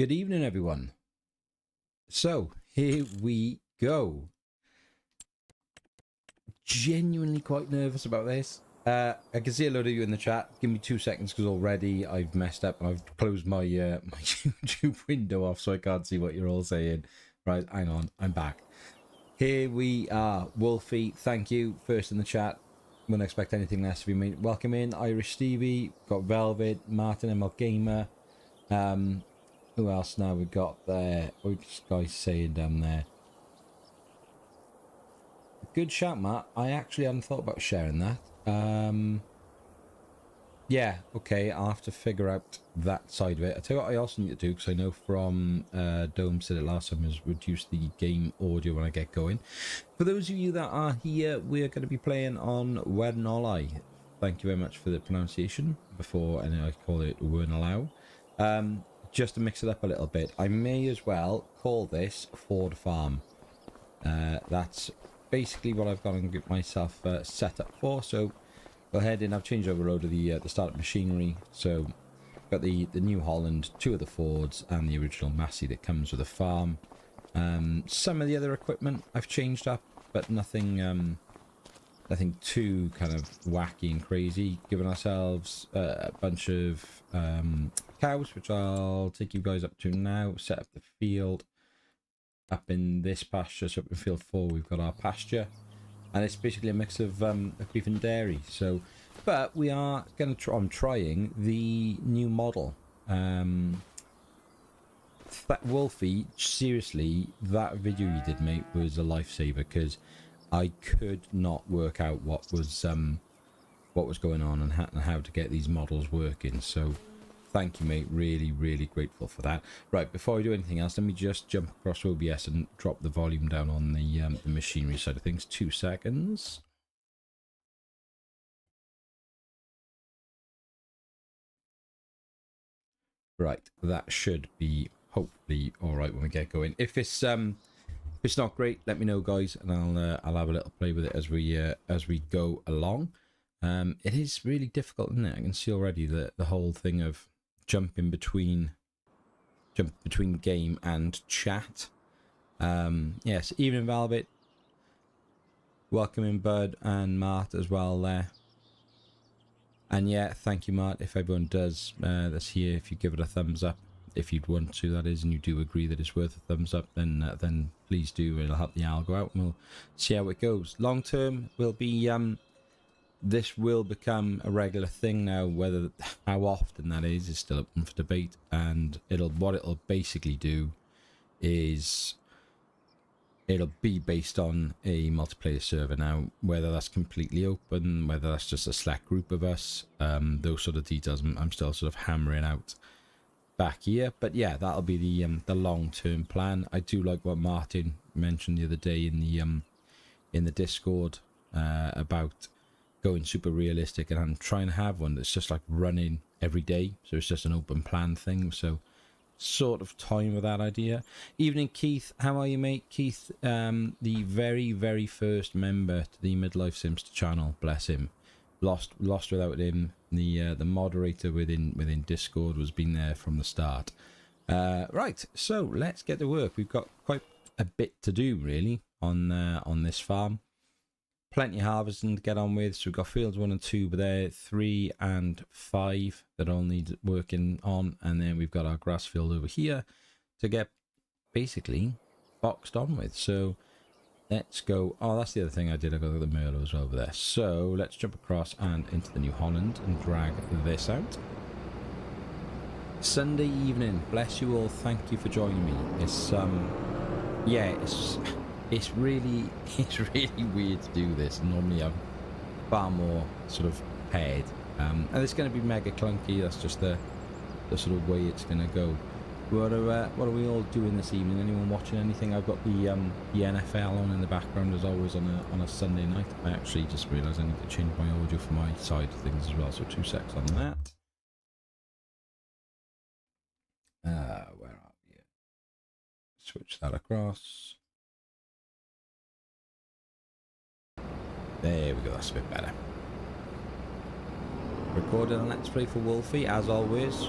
Good evening, everyone. So, here we go. Genuinely quite nervous about this. I can see a load of you in the chat. Give me 2 seconds because already I've messed up and I've closed my my YouTube window off so I can't see what you're all saying. Right, hang on, I'm back. Here we are. Wolfie, thank you. First in the chat. Wouldn't expect anything less of you, mate. Welcome in. Irish Stevie, got Velvet, Martin ML Gamer. Who else now we got there? What's this guy saying down there? Good shout, Matt. I actually hadn't thought about sharing that. Yeah, okay. I'll have to figure out that side of it. I'll tell you what I also need to do, because I know from Dome said it last time, is reduce the game audio when I get going. For those of you that are here, we're going to be playing on Wernolau. Thank you very much for the pronunciation before, and I call it Wernolau. Just to mix it up a little bit, I may as well call this Ford Farm. That's basically what I've got to get myself set up for. So go ahead, and I've changed over a load of the startup machinery. So got the New Holland, 2 of the Fords, and the original Massey that comes with the farm. Some of the other equipment I've changed up, but nothing nothing too kind of wacky and crazy. Giving ourselves a bunch of cows, which I'll take you guys up to now. Set up the field up in this pasture. So up in field 4 we've got our pasture, and it's basically a mix of beef and dairy. So, but we are going to I'm trying the new model. Wolfie, seriously, that video you did, mate, was a lifesaver, because I could not work out what was going on and how to get these models working. So thank you, mate. Really, really grateful for that. Right, before I do anything else, let me just jump across OBS and drop the volume down on the machinery side of things. 2 seconds. Right, that should be hopefully all right when we get going. If it's not great, let me know, guys, and I'll have a little play with it as we go along. It is really difficult, isn't it? I can see already the whole thing of jumping between game and chat. Yes, evening Velvet. Welcome in Bud and Mart as well there. And yeah, thank you, Mart. If everyone does that's here, if you give it a thumbs up, if you'd want to, that is, and you do agree that it's worth a thumbs up, then please do. It'll help the algo out, and we'll see how it goes. Long term will be this will become a regular thing now. Whether how often that is still open for debate, and what it'll basically do is it'll be based on a multiplayer server now. Whether that's completely open, whether that's just a Slack group of us, those sort of details I'm still sort of hammering out back here. But yeah, that'll be the long-term plan. I do like what Martin mentioned the other day in the Discord about going super realistic, and I'm trying to have one that's just like running every day, so it's just an open plan thing. So sort of toying with that idea. Evening, Keith. How are you, mate? Keith, the very, very first member to the Midlife Simster channel. Bless him. Lost without him. The moderator within Discord was been there from the start. Right, so let's get to work. We've got quite a bit to do really on this farm. Plenty of harvesting to get on with. So we've got fields 1 and 2 there, 3 and 5 that all need working on, and then we've got our grass field over here to get basically boxed on with. So let's go. Oh, that's the other thing I did. I got the Merlots over there. So let's jump across and into the New Holland and drag this out. Sunday evening. Bless you all. Thank you for joining me. It's yeah, it's really weird to do this. Normally I'm far more sort of prepared, and it's going to be mega clunky. That's just the sort of way it's going to go. What are we all doing this evening? Anyone watching anything? I've got the NFL on in the background as always on a Sunday night. I actually just realised I need to change my audio for my side of things as well. So 2 secs on that. Where are we? Switch that across. There we go, that's a bit better. Recording a Let's Play for Wolfie, as always.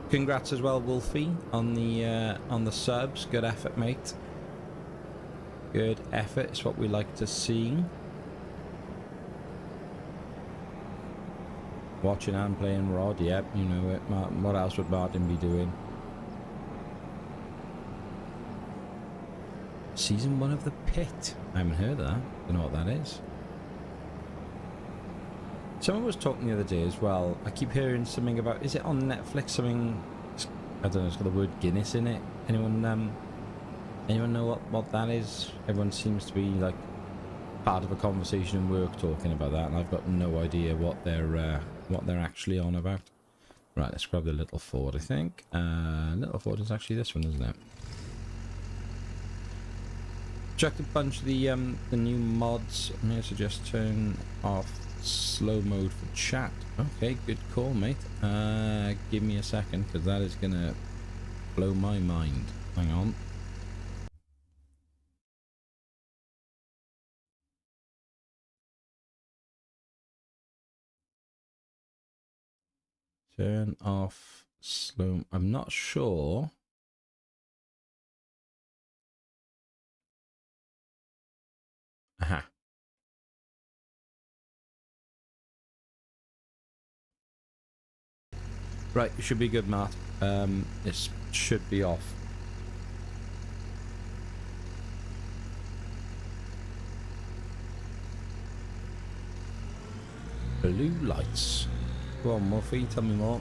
Congrats as well, Wolfie, on the subs. Good effort, mate. Good effort. It's what we like to see. Watching and playing Rod. Yep, you know it. What else would Martin be doing? Season 1 of The Pit. I haven't heard of that. Don't know what that is. Someone was talking the other day as well. I keep hearing something about, is it on Netflix? Something, I don't know, it's got the word Guinness in it. Anyone know what that is? Everyone seems to be like part of a conversation in work talking about that, and I've got no idea what they're actually on about. Right, let's grab the little Ford, I think. Little Ford is actually this one, isn't it? Checked a bunch of the new mods. I'm going to suggest turn off slow mode for chat. Okay, good call, mate. Give me a second, because that is gonna blow my mind. Hang on. Turn off slow. I'm not sure. Aha. Right, it should be good, Matt. It should be off. Blue lights. Go on, Muffy, tell me more.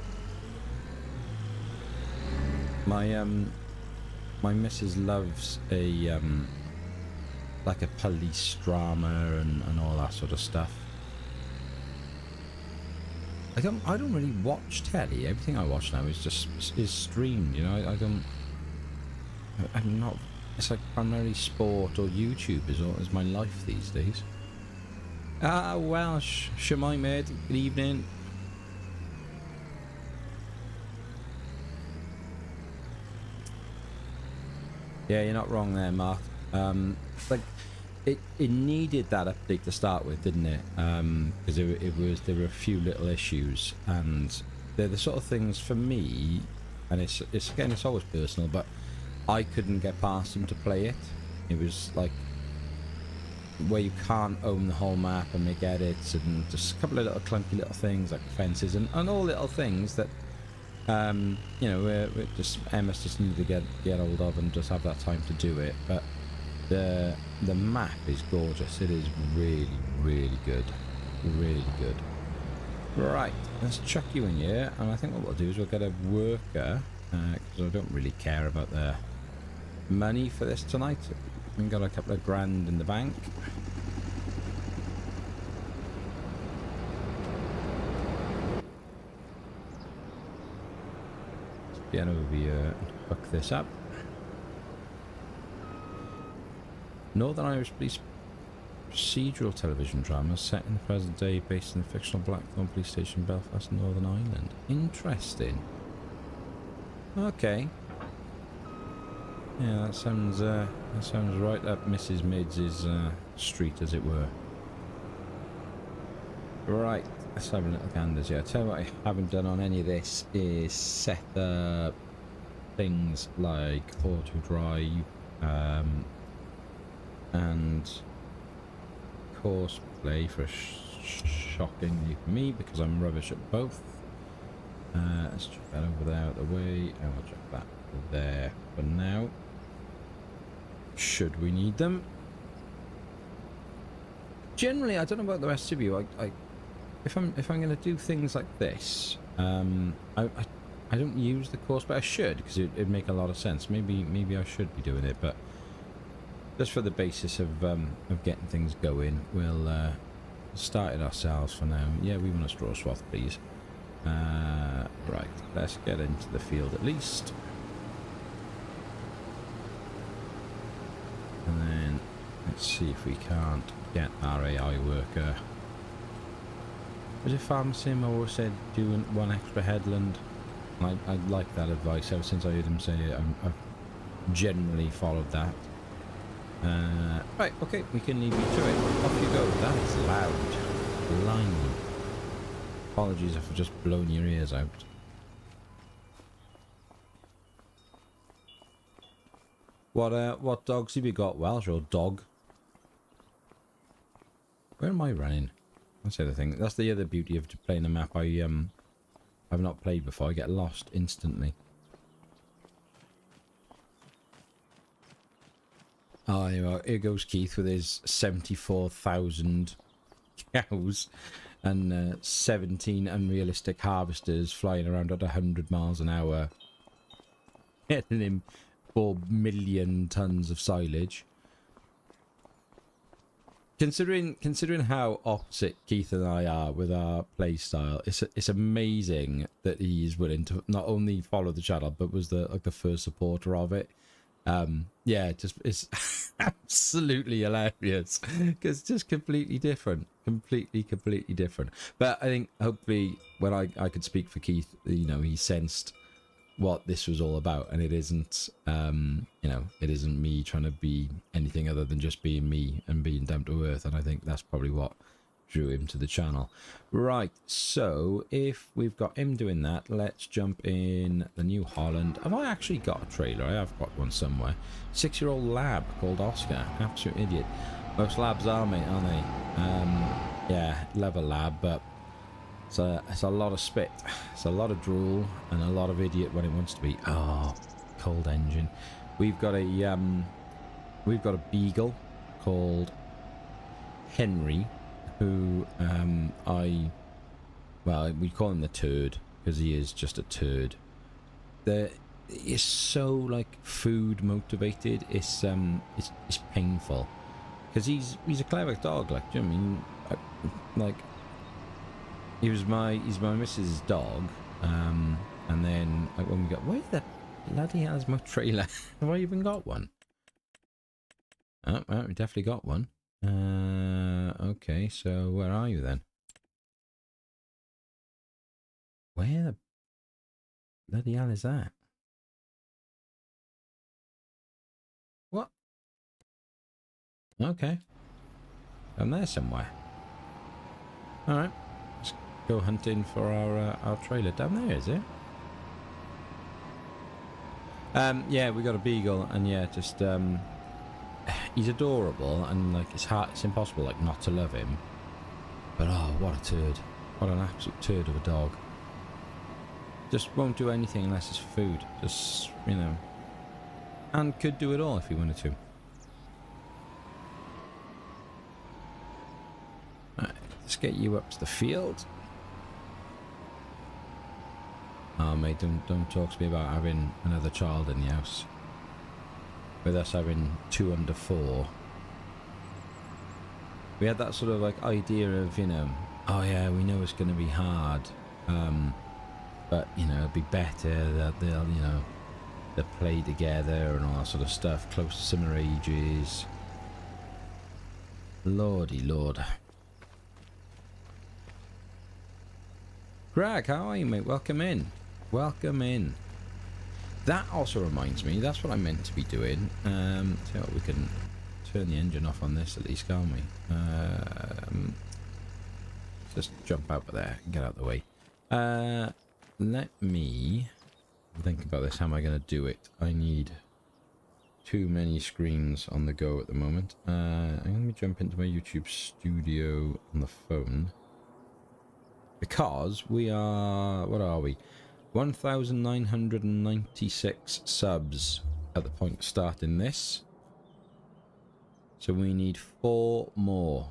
My missus loves a like a police drama and all that sort of stuff. I don't really watch telly. Everything I watch now is streamed. You know, I'm not. It's like primarily sport or YouTube is my life these days. Ah, well, Shemai, mate. Good evening. Yeah, you're not wrong there, Mark. Like, it needed that update to start with, didn't it? Because there were a few little issues, and they're the sort of things for me, and it's again, it's always personal, but I couldn't get past them to play it. It was like where you can't own the whole map and make edits, and just a couple of little clunky little things like fences and all little things that you know, Emma's just needed to get hold of and just have that time to do it. But the map is gorgeous. It is really, really good. Really good. Right, let's chuck you in here, and I think what we'll do is we'll get a worker, because I don't really care about the money for this tonight. We've got a couple of grand in the bank. Get over here and hook this up. Northern Irish Police procedural television drama set in the present day based in the fictional Blackthorn Police Station, Belfast, Northern Ireland. Interesting. Okay. Yeah, that sounds right up Mrs. Mids' street, as it were. Right, let's have a little ganders here. I tell you what I haven't done on any of this is set up things like auto drive and course play for shockingly for me, because I'm rubbish at both. Let's check that over there out of the way, and we'll check that over there for now. Should we need them? Generally, I don't know about the rest of you. If I'm going to do things like this, I don't use the course, but I should, because it'd make a lot of sense. Maybe I should be doing it, but just for the basis of getting things going, we'll start it ourselves for now. Yeah, we want a straw swath, please. Right, let's get into the field at least. And then let's see if we can't get our AI worker. Was it Farm Sim or said doing one extra headland? I like that advice. Ever since I heard him say it, I've generally followed that. Right, okay, we can leave you to it. Off you go. That is loud. Blimey. Apologies if I've just blown your ears out. What dogs have you got? Welsh or dog? Where am I running? That's the other thing. That's the other beauty of playing a map I've not played before. I get lost instantly. Oh, here goes Keith with his 74,000 cows and 17 unrealistic harvesters flying around at 100 miles an hour, getting him 4 million tons of silage. Considering how opposite Keith and I are with our play style, it's amazing that he is willing to not only follow the channel but was the first supporter of it. Yeah, it's absolutely hilarious because it's just completely different, completely different. But I think hopefully when I could speak for Keith, you know, he sensed what this was all about, and it isn't you know, it isn't me trying to be anything other than just being me and being down to earth, and I think that's probably what drew him to the channel. Right, so if we've got him doing that, let's jump in the New Holland. Have I actually got a trailer? I have got one somewhere. 6-year-old lab called Oscar. Absolute idiot. Most labs are, mate, aren't they? Yeah, love a lab, but it's a lot of spit, it's a lot of drool, and a lot of idiot when it wants to be. Oh, cold engine. We've got a beagle called Henry, who well, we call him the turd because he is just a turd. He's so like food motivated. It's painful because he's a clever dog. Like, do you know what I mean? Like, he's my missus' dog, and then like when we got, where the bloody hell is my trailer? Have I even got one? Oh, well, we definitely got one. Okay, so where are you then? Where the bloody hell is that? What? Okay, I'm there somewhere. All right. Go hunting for our trailer. Down there, is it? Yeah, we got a beagle, and yeah, just he's adorable, and like it's impossible like not to love him. But oh, what a turd! What an absolute turd of a dog. Just won't do anything unless it's food. Just, you know, and could do it all if he wanted to. Right, let's get you up to the field. Oh mate, don't talk to me about having another child in the house. With us having 2 under 4. We had that sort of like idea of, you know, oh yeah, we know it's going to be hard, but you know, it'd be better that they'll, you know, they'll play together and all that sort of stuff, close to similar ages. Lordy Lord. Greg, how are you, mate? Welcome in. Welcome in. That also reminds me, that's what I meant to be doing. See what we can turn the engine off on this at least, can't we? Just jump out of there and get out of the way. Let me think about this. How am I going to do it? I need too many screens on the go at the moment. I'm going to jump into my YouTube studio on the phone. Because we are, what are we? 1,996 subs at the point of starting this. So we need 4 more.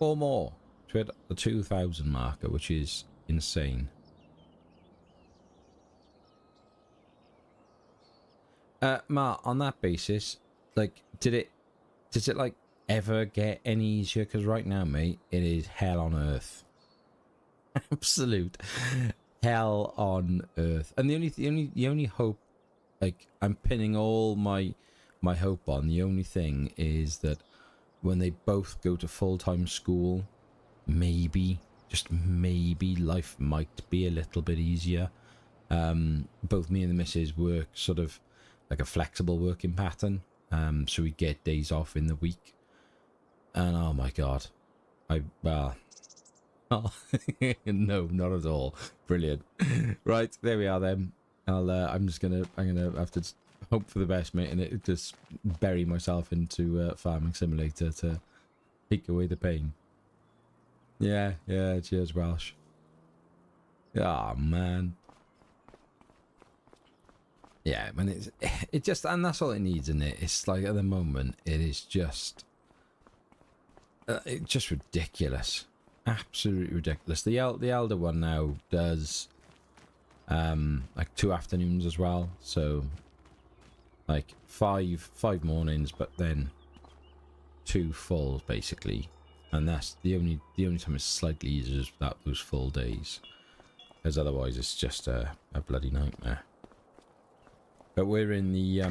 4 more to hit the 2,000 marker, which is insane. Mark, on that basis, like, does it like ever get any easier? Because right now, mate, it is hell on earth. Absolute hell on earth. And the only hope, like, I'm pinning all my hope on, the only thing is that when they both go to full-time school, maybe, just maybe, life might be a little bit easier. Both me and the missus work sort of like a flexible working pattern, so we get days off in the week, and oh my god, well, oh, no, not at all. Brilliant. Right, there we are then. I'm gonna have to hope for the best, mate, and it just bury myself into Farming Simulator to take away the pain. Yeah, cheers, Welsh. Oh, man. Yeah, man, it just, and that's all it needs, isn't it? It's like, at the moment, it is just, it's just ridiculous. Absolutely ridiculous. The elder one now does, like 2 afternoons as well, so, like, five mornings, but then 2 fulls, basically. And that's the only time it's slightly easier is that those full days, because otherwise it's just a bloody nightmare. But we're in the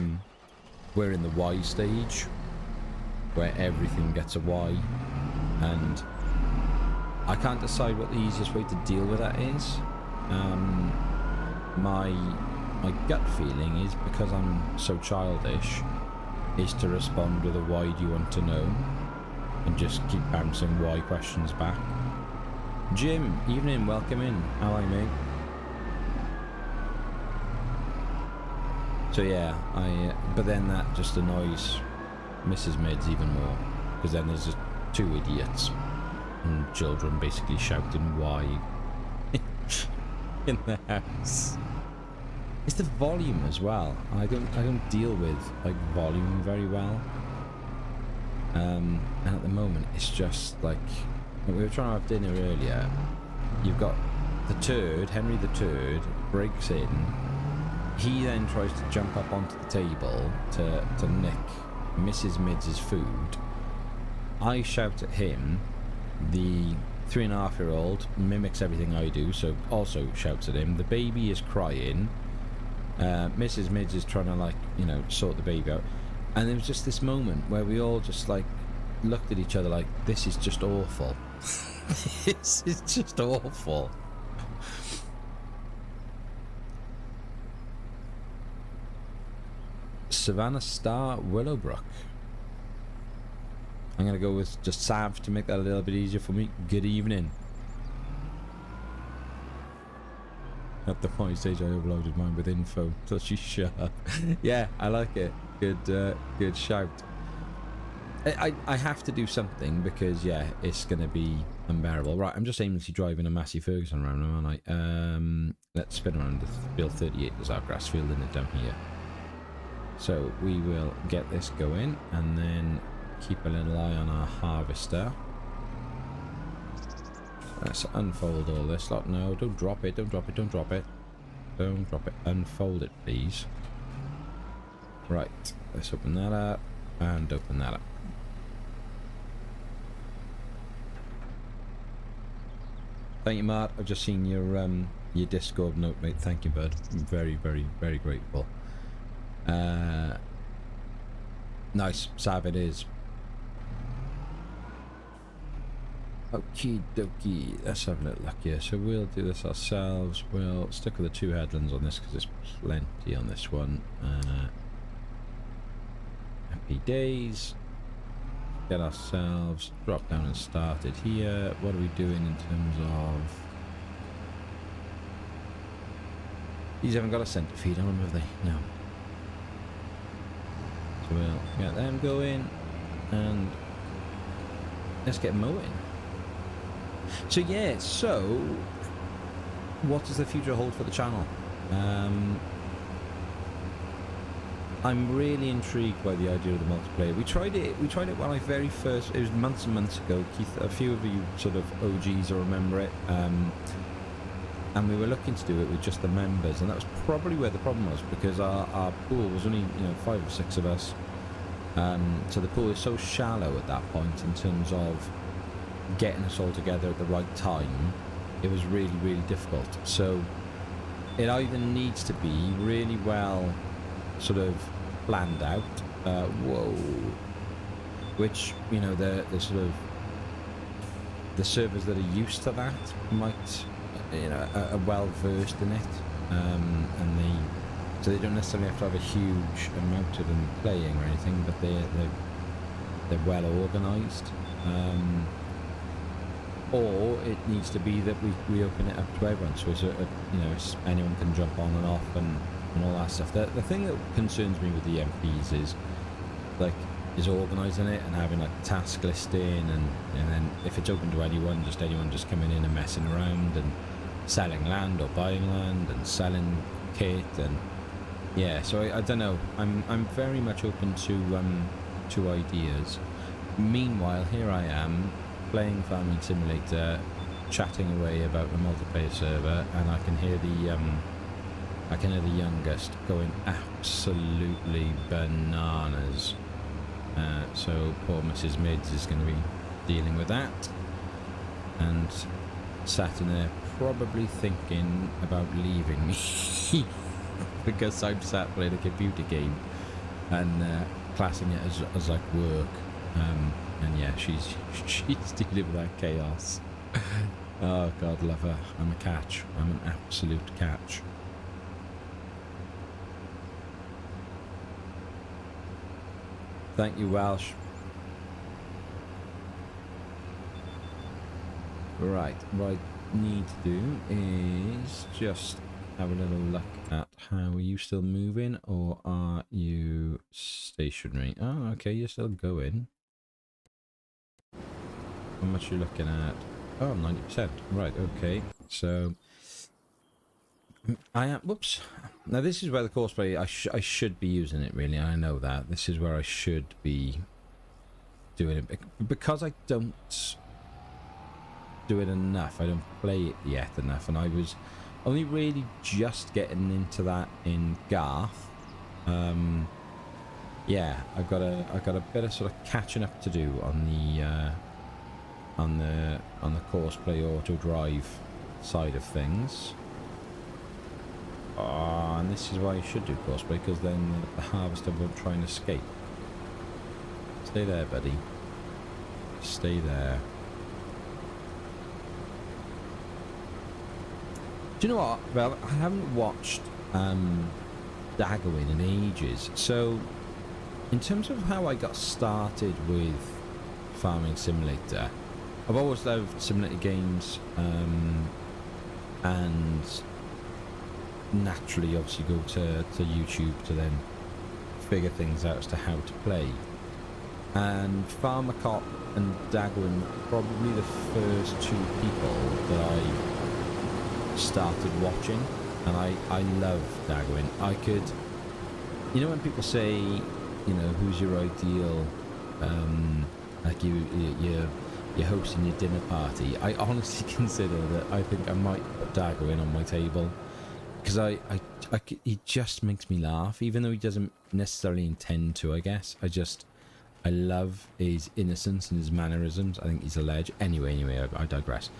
Y stage, where everything gets a Y, and I can't decide what the easiest way to deal with that is. My gut feeling is, because I'm so childish, is to respond with a why do you want to know, and just keep bouncing why questions back. Jim, evening, welcome in. How are you, mate? So yeah, but then that just annoys Mrs. Mids even more, because then there's just 2 idiots and children basically shouting why in the house. It's the volume as well. I don't deal with like volume very well. And at the moment it's just like, we were trying to have dinner earlier. You've got the turd, Henry the turd, breaks in. He then tries to jump up onto the table to nick Mrs. Mids' food. I shout at him. The 3.5-year-old mimics everything I do, so also shouts at him. The baby is crying. Mrs. Mids is trying to, like, you know, sort the baby out. And there was just this moment where we all just, like, looked at each other like, this is just awful. This is just awful. Savannah Star Willowbrook. I'm going to go with just Sav to make that a little bit easier for me. Good evening. At the point stage I overloaded mine with info till she shut up. Yeah, I like it. Good shout. I have to do something, because yeah, it's going to be unbearable. Right, I'm just aimlessly driving a Massey Ferguson around now, aren't I? Let's spin around the field 38. There's our grass field in it down here. So we will get this going and then keep a little eye on our harvester. Let's unfold all this lot. No, don't drop it, don't drop it, don't drop it. Don't drop it. Unfold it, please. Right, let's open that up and open that up. Thank you, Mart. I've just seen your Discord note, mate. Thank you, bud. I'm very, very, very grateful. Nice, Sav it is. Okie dokie, let's have a little look here. So we'll do this ourselves. We'll stick with the 2 headlands on this because there's plenty on this one. Happy days. Get ourselves dropped down and started here. What are we doing in terms of... These haven't got a centre feed on them, have they? No. So we'll get them going and let's get mowing. So yeah, so what does the future hold for the channel? I'm really intrigued by the idea of the multiplayer. We tried it when I very first, it was months and months ago, Keith. A few of you sort of OGs will remember it. And we were looking to do it with just the members, and that was probably where the problem was, because our pool was only, you know, 5 or 6 of us. So the pool is so shallow at that point in terms of getting us all together at the right time. It was really, really difficult. So it either needs to be really well sort of planned out, which, you know, the sort of the servers that are used to that might, you know, are well versed in it, so they don't necessarily have to have a huge amount of them playing or anything, but they're well organised. Or it needs to be that we open it up to everyone, so it's you know, anyone can jump on and off, and and all that stuff. The thing that concerns me with the MPs is like organising it and having like task listing, and then if it's open to anyone just coming in and messing around and selling land or buying land and selling kit. And yeah, so I don't know, I'm very much open to ideas. Meanwhile, here I am playing Farming Simulator, chatting away about the multiplayer server, and I can hear the youngest going absolutely bananas. So poor Mrs. Mids is going to be dealing with that, and sat in there probably thinking about leaving me because I'm sat playing a computer game and classing it as like work. And yeah, she's dealing with that chaos. Oh God, love her. I'm a catch. I'm an absolute catch. Thank you, Welsh. Right, what I need to do is just have a little look at how are you still moving, or are you stationary? Oh, okay, you're still going. How much are you looking at? Oh, 90%. Right, okay. So I am. Whoops. Now this is where the courseplay. I should be using it, really. I know that this is where I should be doing it, because I don't do it enough. I don't play it yet enough, and I was only really just getting into that in Garth. Yeah, I've got a bit of sort of catching up to do on the courseplay auto drive side of things. Oh, and this is why you should do courseplay, because then the harvester won't try and escape. Stay there, buddy. Stay there. Do you know what? Well, I haven't watched Daggerwin in ages. So, in terms of how I got started with Farming Simulator, I've always loved simulator games, and naturally obviously go to YouTube to then figure things out as to how to play. And Farmer Cop and Daggerwin were probably the first two people that I started watching, and I love Daggerwin. I could, you know, when people say, you know, who's your ideal, like you're hosting your dinner party, I honestly consider that I think I might put Daggerwin on my table, because he just makes me laugh, even though he doesn't necessarily intend to, I guess. I love his innocence and his mannerisms. I think he's a ledge. Anyway, I digress.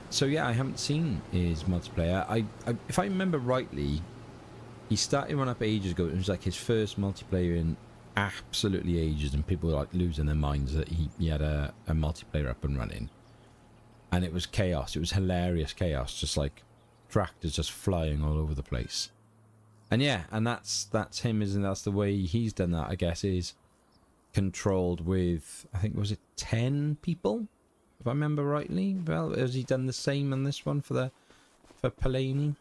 So yeah, I haven't seen his multiplayer. If I remember rightly, he started one up ages ago. It was like his first multiplayer in absolutely ages, and people were like losing their minds that he had a multiplayer up and running. And it was chaos. It was hilarious chaos, just like tractors just flying all over the place. And yeah, and that's him, isn't it? That's the way he's done that, I guess, is controlled with, I think, was it 10 people, if I remember rightly? Well, has he done the same on this one for Palani?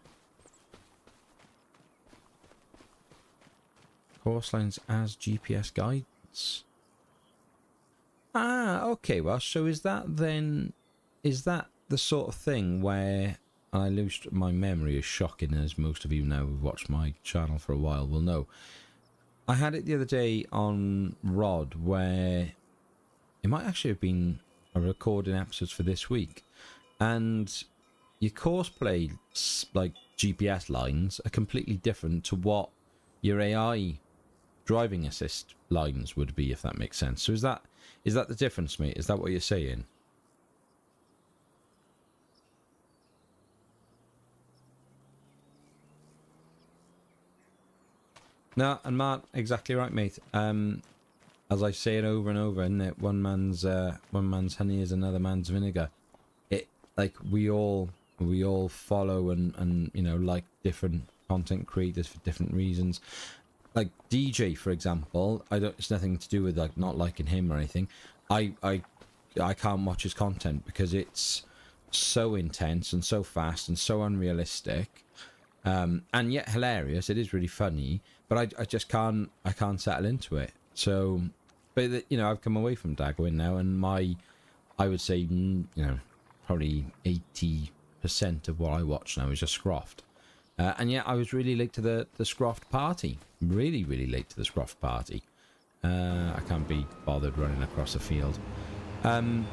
Course lines as GPS guidance. Ah, okay. Well, so is that the sort of thing where, I lose my memory is shocking, as most of you now who've watched my channel for a while will know. I had it the other day on Rod, where it might actually have been a recording episodes for this week, and your courseplay like GPS lines are completely different to what your AI driving assist lines would be, if that makes sense. So is that the difference, mate? Is that what you're saying? No, and Mark, exactly right, mate. As I say it over and over, isn't it? One man's honey is another man's vinegar. It, like, we all follow and you know, like different content creators for different reasons. Like DJ, for example, it's nothing to do with like not liking him or anything. I can't watch his content because it's so intense and so fast and so unrealistic. and yet hilarious. It is really funny, but I just can't settle into it. So, but you know, I've come away from Dagwin now, and I would say, you know, probably 80% of what I watch now is just Scroft. And yet I was really late to the Scroft party. Really late to the Scroft party. I can't be bothered running across a field. And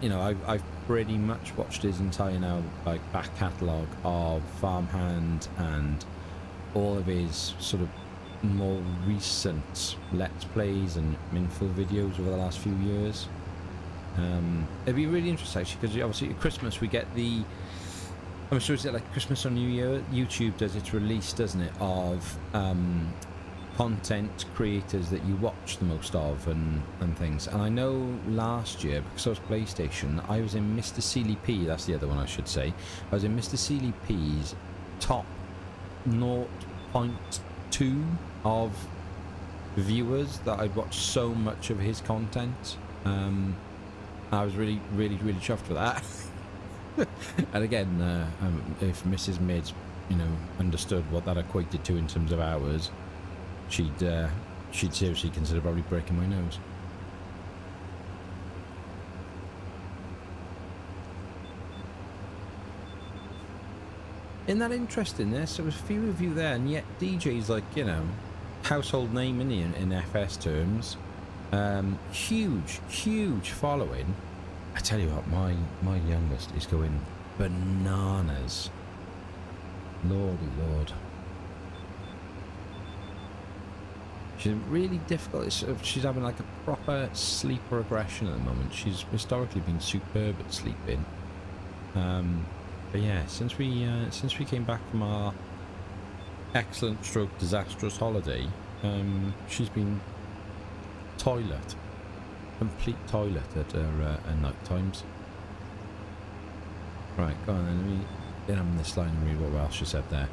you know, I've pretty much watched his entire now like back catalogue of Farmhand and all of his sort of more recent Let's Plays and Minful videos over the last few years. It'd be really interesting actually, because obviously at Christmas we get the, I'm sure it's like Christmas or New Year, YouTube does its release, doesn't it, of content creators that you watch the most of and things. And I know last year, because I was PlayStation, I was in Mr. Sealy P, that's the other one I should say, I was in Mr. Sealy P's top 0.2 of viewers that I'd watched so much of his content. I was really chuffed with that. And again, if Mrs. Mid, you know, understood what that equated to in terms of hours, she'd seriously consider probably breaking my nose. Isn't that interesting? There's a few of you there, and yet DJ's like, you know, household name in FS terms. Huge following. I tell you what, my youngest is going bananas. Lordy Lord. She's really difficult. She's having like a proper sleep regression at the moment. She's historically been superb at sleeping. But yeah, since we came back from our excellent stroke disastrous holiday, she's been complete toilet at night times. Right, go on then, let me get on this line and read what else she said there.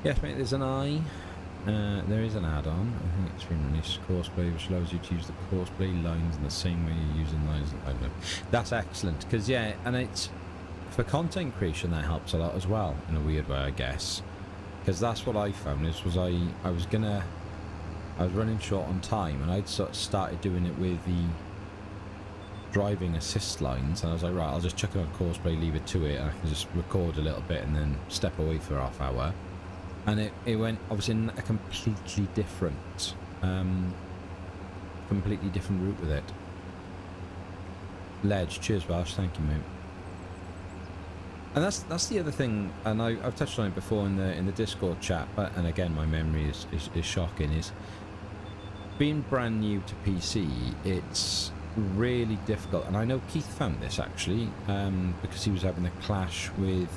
Yes mate, there's an eye. There is an add-on, I think it's been released, Courseplay, which allows you to use the Courseplay lines in the same way you're using lines. I don't know. That's excellent, because yeah, and it's for content creation that helps a lot as well, in a weird way I guess, because that's what I found was I was running short on time, and I'd sort of started doing it with the driving assist lines, and I was like, right, I'll just chuck it on Courseplay, leave it to it, and I can just record a little bit and then step away for half hour. And it went obviously in a completely different route with it. Ledge, cheers Welsh, thank you mate. And that's the other thing, and I've touched on it before in the Discord chat, but and again my memory is shocking, is being brand new to PC, it's really difficult. And I know Keith found this actually, because he was having a clash with,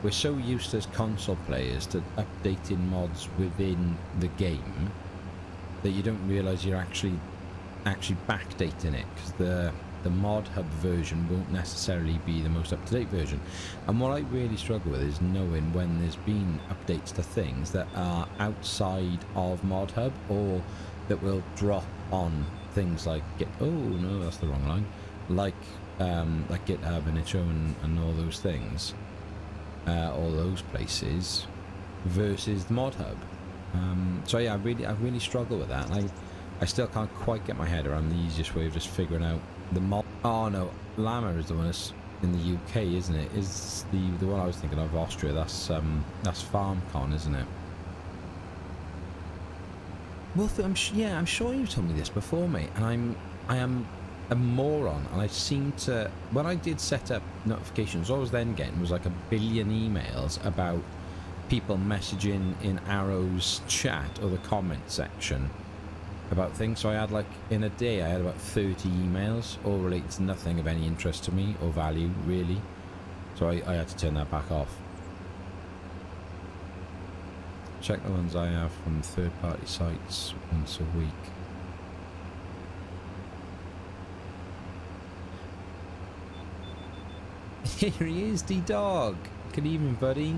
we're so used as console players to updating mods within the game that you don't realise you're actually backdating it, because the mod hub version won't necessarily be the most up-to-date version. And what I really struggle with is knowing when there's been updates to things that are outside of mod hub, or that will drop on things like oh no, that's the wrong line, like GitHub and itch.io and all those things, all those places, versus the mod hub. So yeah, I really struggle with that, and I still can't quite get my head around the easiest way of just figuring out the mod. Oh no, Llama is the one that's in the UK, isn't it? Is the one I was thinking of Austria? That's FarmCon, isn't it? Wolfie, I'm sure you told me this before, mate, and I am a moron, and I seem to, when I did set up notifications, all I was then getting was like 1 billion emails about people messaging in Arrow's chat or the comment section about things. So I had, like, in a day I had about 30 emails, all related to nothing of any interest to me or value really, so I had to turn that back off. Check the ones I have from third-party sites once a week. Here he is, D-Dog. Good evening, buddy.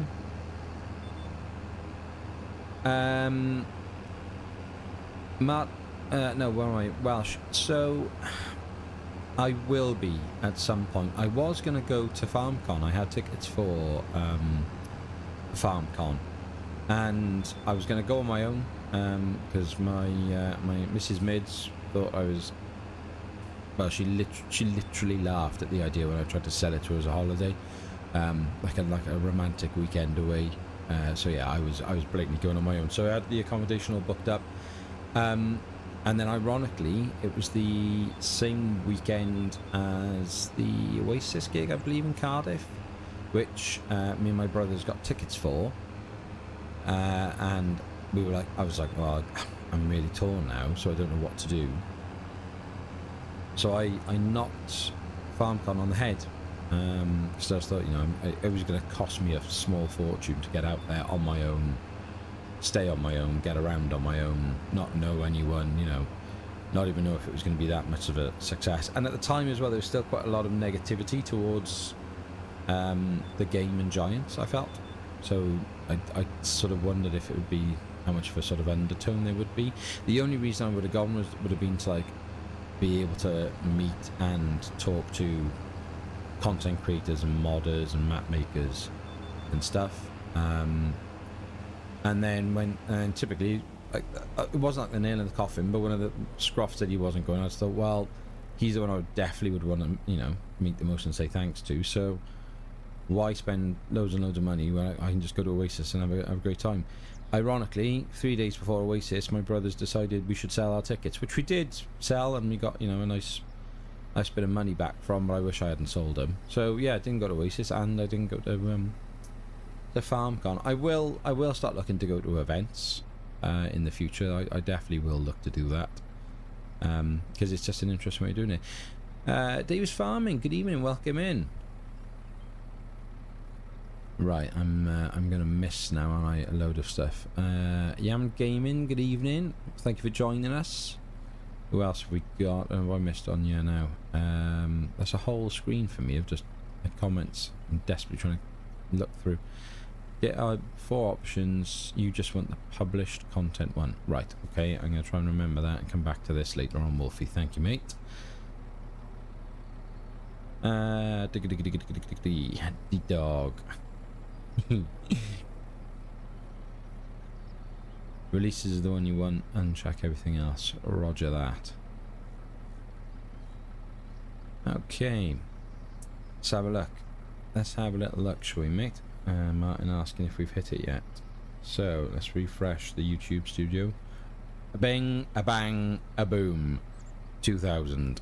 Matt, no, where am I? Welsh. So, I will be at some point. I was going to go to FarmCon. I had tickets for FarmCon, and I was going to go on my own because my Mrs. Mids thought I was. Well, she literally laughed at the idea when I tried to sell it to her as a holiday, like a romantic weekend away. So yeah, I was blatantly going on my own. So I had the accommodation all booked up. And then ironically, it was the same weekend as the Oasis gig, I believe, in Cardiff, which me and my brothers got tickets for. And we were like, I was like, well, I'm really torn now, so I don't know what to do. So I knocked FarmCon on the head. So I thought, you know, it was going to cost me a small fortune to get out there on my own, stay on my own, get around on my own, not know anyone, you know, not even know if it was going to be that much of a success. And at the time as well, there was still quite a lot of negativity towards the game and Giants, I felt. So I sort of wondered if it would be, how much of a sort of undertone there would be. The only reason I would have gone would have been to like be able to meet and talk to content creators and modders and map makers and stuff. And then typically, like, it wasn't like the nail in the coffin, but when the Scruff said he wasn't going, I just thought, well, he's the one I definitely would want to, you know, meet the most and say thanks to. So why spend loads and loads of money when I can just go to Oasis and have a great time? Ironically, 3 days before Oasis, my brothers decided we should sell our tickets, which we did sell, and we got, you know, a nice bit of money back from, but I wish I hadn't sold them. So yeah, I didn't go to Oasis, and I didn't go to the FarmCon. I will start looking to go to events in the future. I definitely will look to do that because it's just an interesting way of doing it. Dave's Farming, good evening, welcome in. Right, I'm gonna miss now, aren't I? A load of stuff. Yam Gaming, good evening. Thank you for joining us. Who else have we got? Oh, have I missed on you now? That's a whole screen for me of just comments. I'm desperately trying to look through. Yeah, 4 options. You just want the published content one. Right, okay, I'm gonna try and remember that and come back to this later on, Wolfie. Thank you, mate. The dog. Releases is the one you want, and check everything else. Roger that. Okay, let's have a look. Let's have a little look, shall we, mate? Martin asking if we've hit it yet. So let's refresh the YouTube studio. A bing, a bang, a boom. 2000.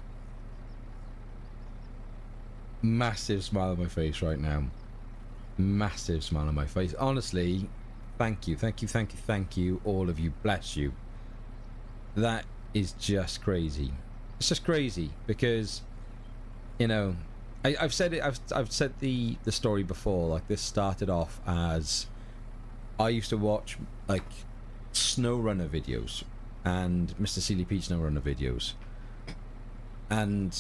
Massive smile on my face right now. Massive smile on my face. Honestly, thank you, all of you. Bless you. That is just crazy. It's just crazy because, you know, I've said it. I've said the story before. Like, this started off as I used to watch like SnowRunner videos and Mr. CLP SnowRunner videos, and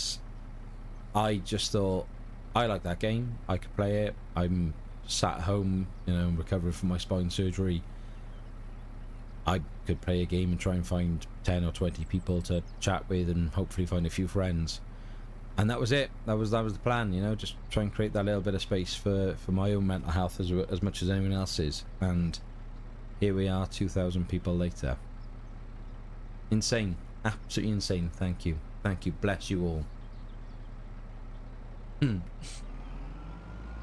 I just thought, I like that game. I could play it. I'm sat at home, you know, recovering from my spine surgery. I could play a game and try and find 10 or 20 people to chat with and hopefully find a few friends. And that was it. That was the plan, you know, just try and create that little bit of space for my own mental health as much as anyone else's. And here we are, 2,000 people later. Insane. Absolutely insane. Thank you. Thank you. Bless you all.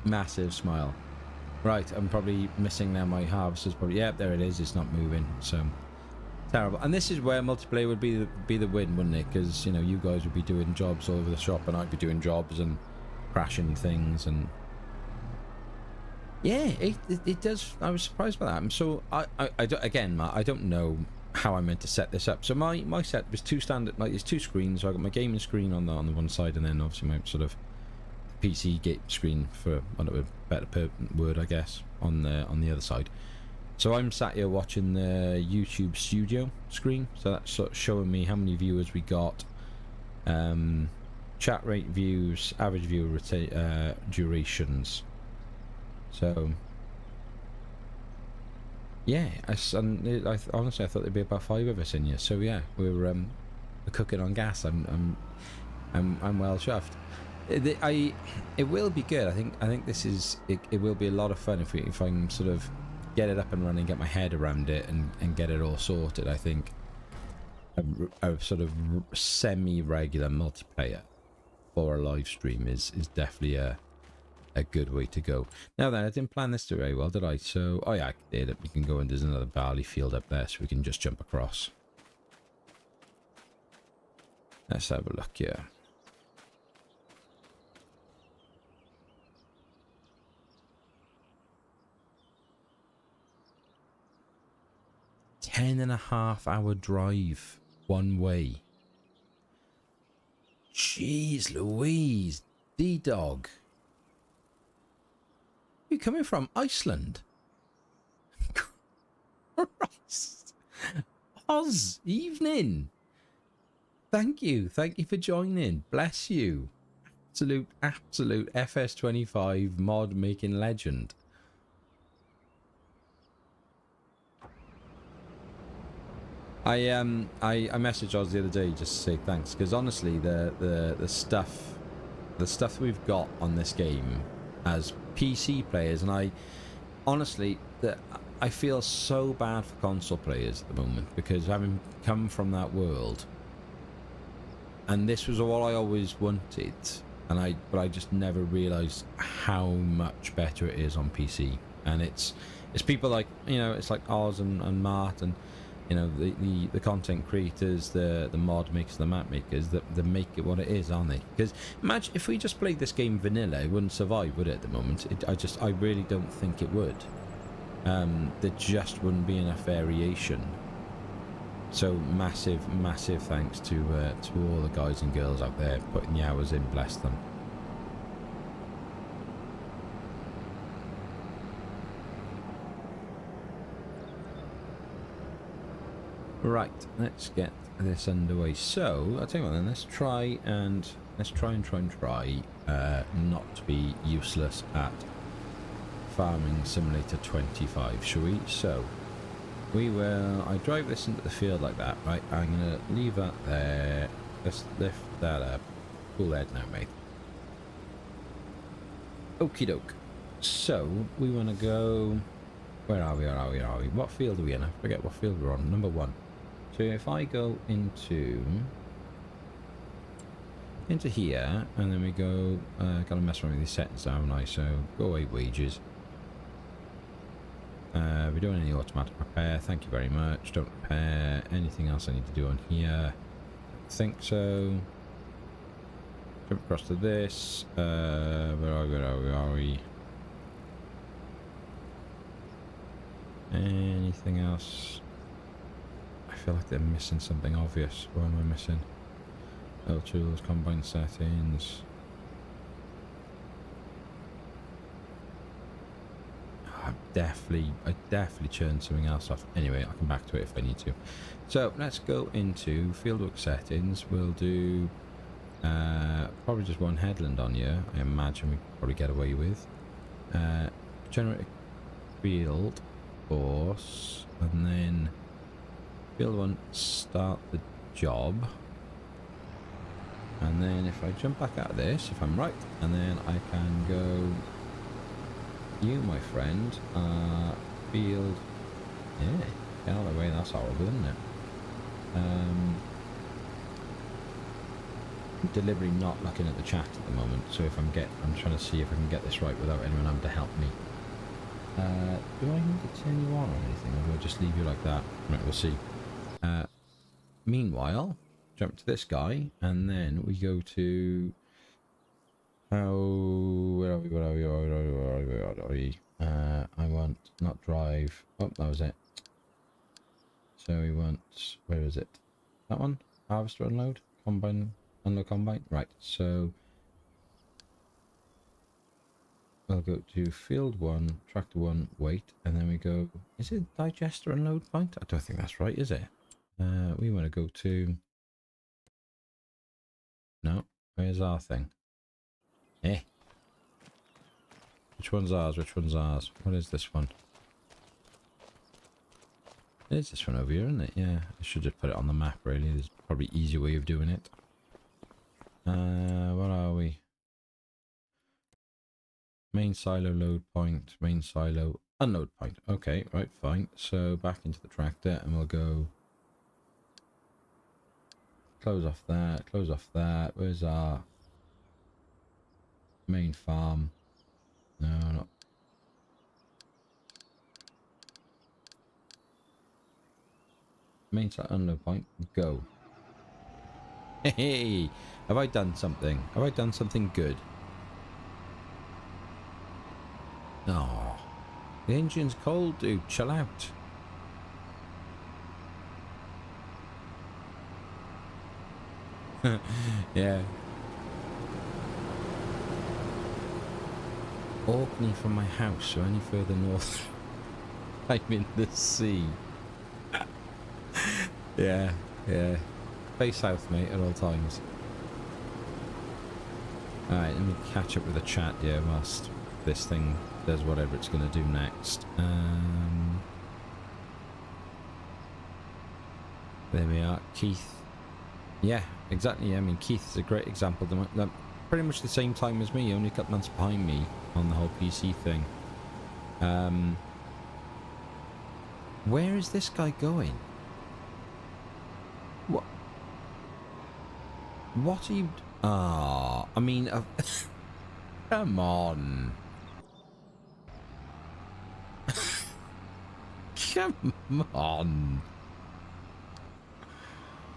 Massive smile. Right, I'm probably missing now my halves. Probably, yeah, there it is. It's not moving. So terrible. And this is where multiplayer would be the win, wouldn't it? Because, you know, you guys would be doing jobs all over the shop, and I'd be doing jobs and crashing things, and yeah, it does. I was surprised by that. And so I again, Matt, I don't know how I meant to set this up. So my set was two standard, like, it's 2 screens. So I got my gaming screen on the one side, and then obviously my sort of PC gate screen, for want of a better word, I guess, on the other side. So I'm sat here watching the YouTube studio screen, so that's sort of showing me how many viewers we got, chat rate, views, average viewer durations. So yeah, honestly I thought there'd be about 5 of us in here. So yeah, we're cooking on gas. I'm I'm well chuffed. It will be good. I think this is it will be a lot of fun if I can sort of get it up and running, get my head around it, and get it all sorted. I think a sort of semi-regular multiplayer for a live stream is definitely a good way to go. Now then, I didn't plan this very well, did I? So, oh yeah, I did it. We can go and there's another barley field up there, so we can just jump across. Let's have a look here. $10.5-hour drive one way. Jeez Louise, D-Dog. You coming from Iceland? Christ. Oz, evening. Thank you for joining. Bless you. Absolute FS25 mod making legend. I messaged Oz the other day just to say thanks, because honestly the stuff we've got on this game as PC players, and I honestly I feel so bad for console players at the moment, because having come from that world, and this was all I always wanted, and but I just never realized how much better it is on PC. And it's people like, you know, it's like Oz and Mart, and you know, the content creators, the mod makers, the map makers that make it what it is, aren't they? Because imagine if we just played this game vanilla, it wouldn't survive, would it? At the moment, I really don't think it would. There just wouldn't be enough variation. So massive thanks to all the guys and girls out there putting the hours in. Bless them. Right, let's get this underway. So I'll tell you what then, let's try and not to be useless at Farming Simulator 25, shall we? So we will, I drive this into the field like that, right? I'm gonna leave that there. Let's lift that up. Cool head now, mate. Okie doke. So we want to go, where are we? What field are we in? I forget what field we're on. Number 1. So if I go into here, and then we go, gotta mess around with these settings now, haven't I? So go away wages. We're doing any automatic repair, thank you very much. Don't repair. Anything else I need to do on here? I think so. Jump across to this. Where are we? Anything else? I feel like they're missing something obvious. What am I missing? L tools, combine settings. I definitely churned something else off. Anyway, I'll come back to it if I need to. So let's go into fieldwork settings. We'll do probably just one headland on here. I imagine we could probably get away with. Generate a field course, and then field 1, start the job. And then if I jump back out of this, if I'm right, and then I can go, you, my friend, field, yeah, get out of the way, that's horrible, isn't it? I'm deliberately not looking at the chat at the moment, so if I'm trying to see if I can get this right without anyone having to help me. Do I need to turn you on or anything, or do I just leave you like that? Right, we'll see. Meanwhile, jump to this guy, and then we go to, where are we? I want not drive. Oh, that was it. So we want, where is it? That one? Harvester unload? Combine, unload combine? Right, so we'll go to field 1, tractor 1, wait, and then we go, is it digester unload point? I don't think that's right, is it? We want to go to, no, where's our thing? Which one's ours? What is this one? It is this one over here, isn't it? Yeah, I should just put it on the map, really. There's probably an easier way of doing it. What are we? Main silo load point, main silo unload point. Okay, right, fine. So back into the tractor and we'll go close off that, close off that. Where's our main farm? No, not. Main silo unload point, go. Hey, have I done something? Have I done something good? Oh, the engine's cold, dude. Chill out. Yeah. Orkney from my house, or any further north, I'm in the sea. Yeah, yeah. Face south, mate, at all times. Alright, let me catch up with the chat here whilst this thing does whatever it's going to do next. There we are. Keith. Yeah, exactly. I mean, Keith is a great example. They're pretty much the same time as me, only a couple months behind me on the whole PC thing. Where is this guy going? What? What are you... Ah, I mean... come on. Come on.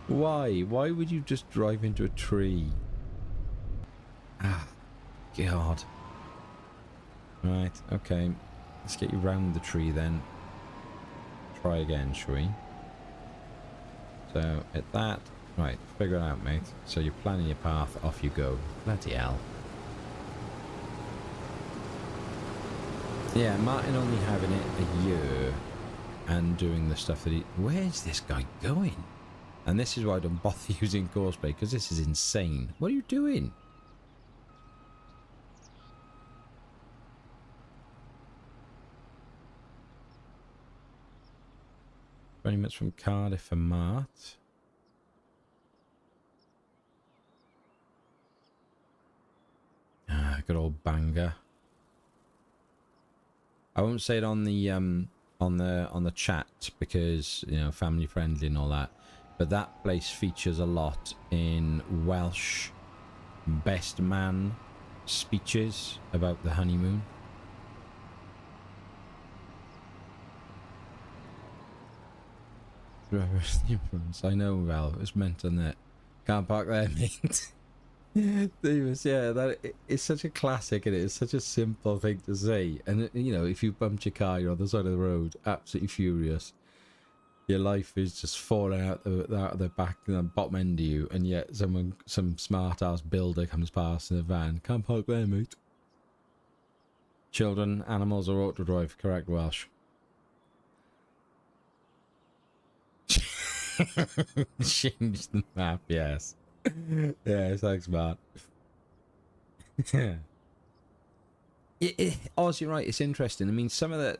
Why? Why would you just drive into a tree? Ah, God. Right, okay. Let's get you round the tree then. Try again, shall we? So, at that. Right, figure it out, mate. So you're planning your path, off you go. Bloody hell. Yeah, Martin only having it a year and doing the stuff that he... Where's this guy going? And this is why I don't bother using Courseplay, because this is insane. What are you doing? Minutes from Cardiff for Mart. Ah, good old Bangor. I won't say it on the chat because, you know, family friendly and all that. But that place features a lot in Welsh best man speeches about the honeymoon. I know, well, it's meant on that. Can't park there, mate. Yeah, it's such a classic and it's such a simple thing to say. And you know, if you bumped your car, you're on the side of the road, absolutely furious. Your life is just falling out the back and the bottom end of you, and yet some smart ass builder comes past in a van. Can't park there, mate. Children, animals, or auto drive. Correct, Welsh. Change the map, yes. Yeah, thanks, Matt. Yeah. Honestly, right, it's interesting. I mean, some of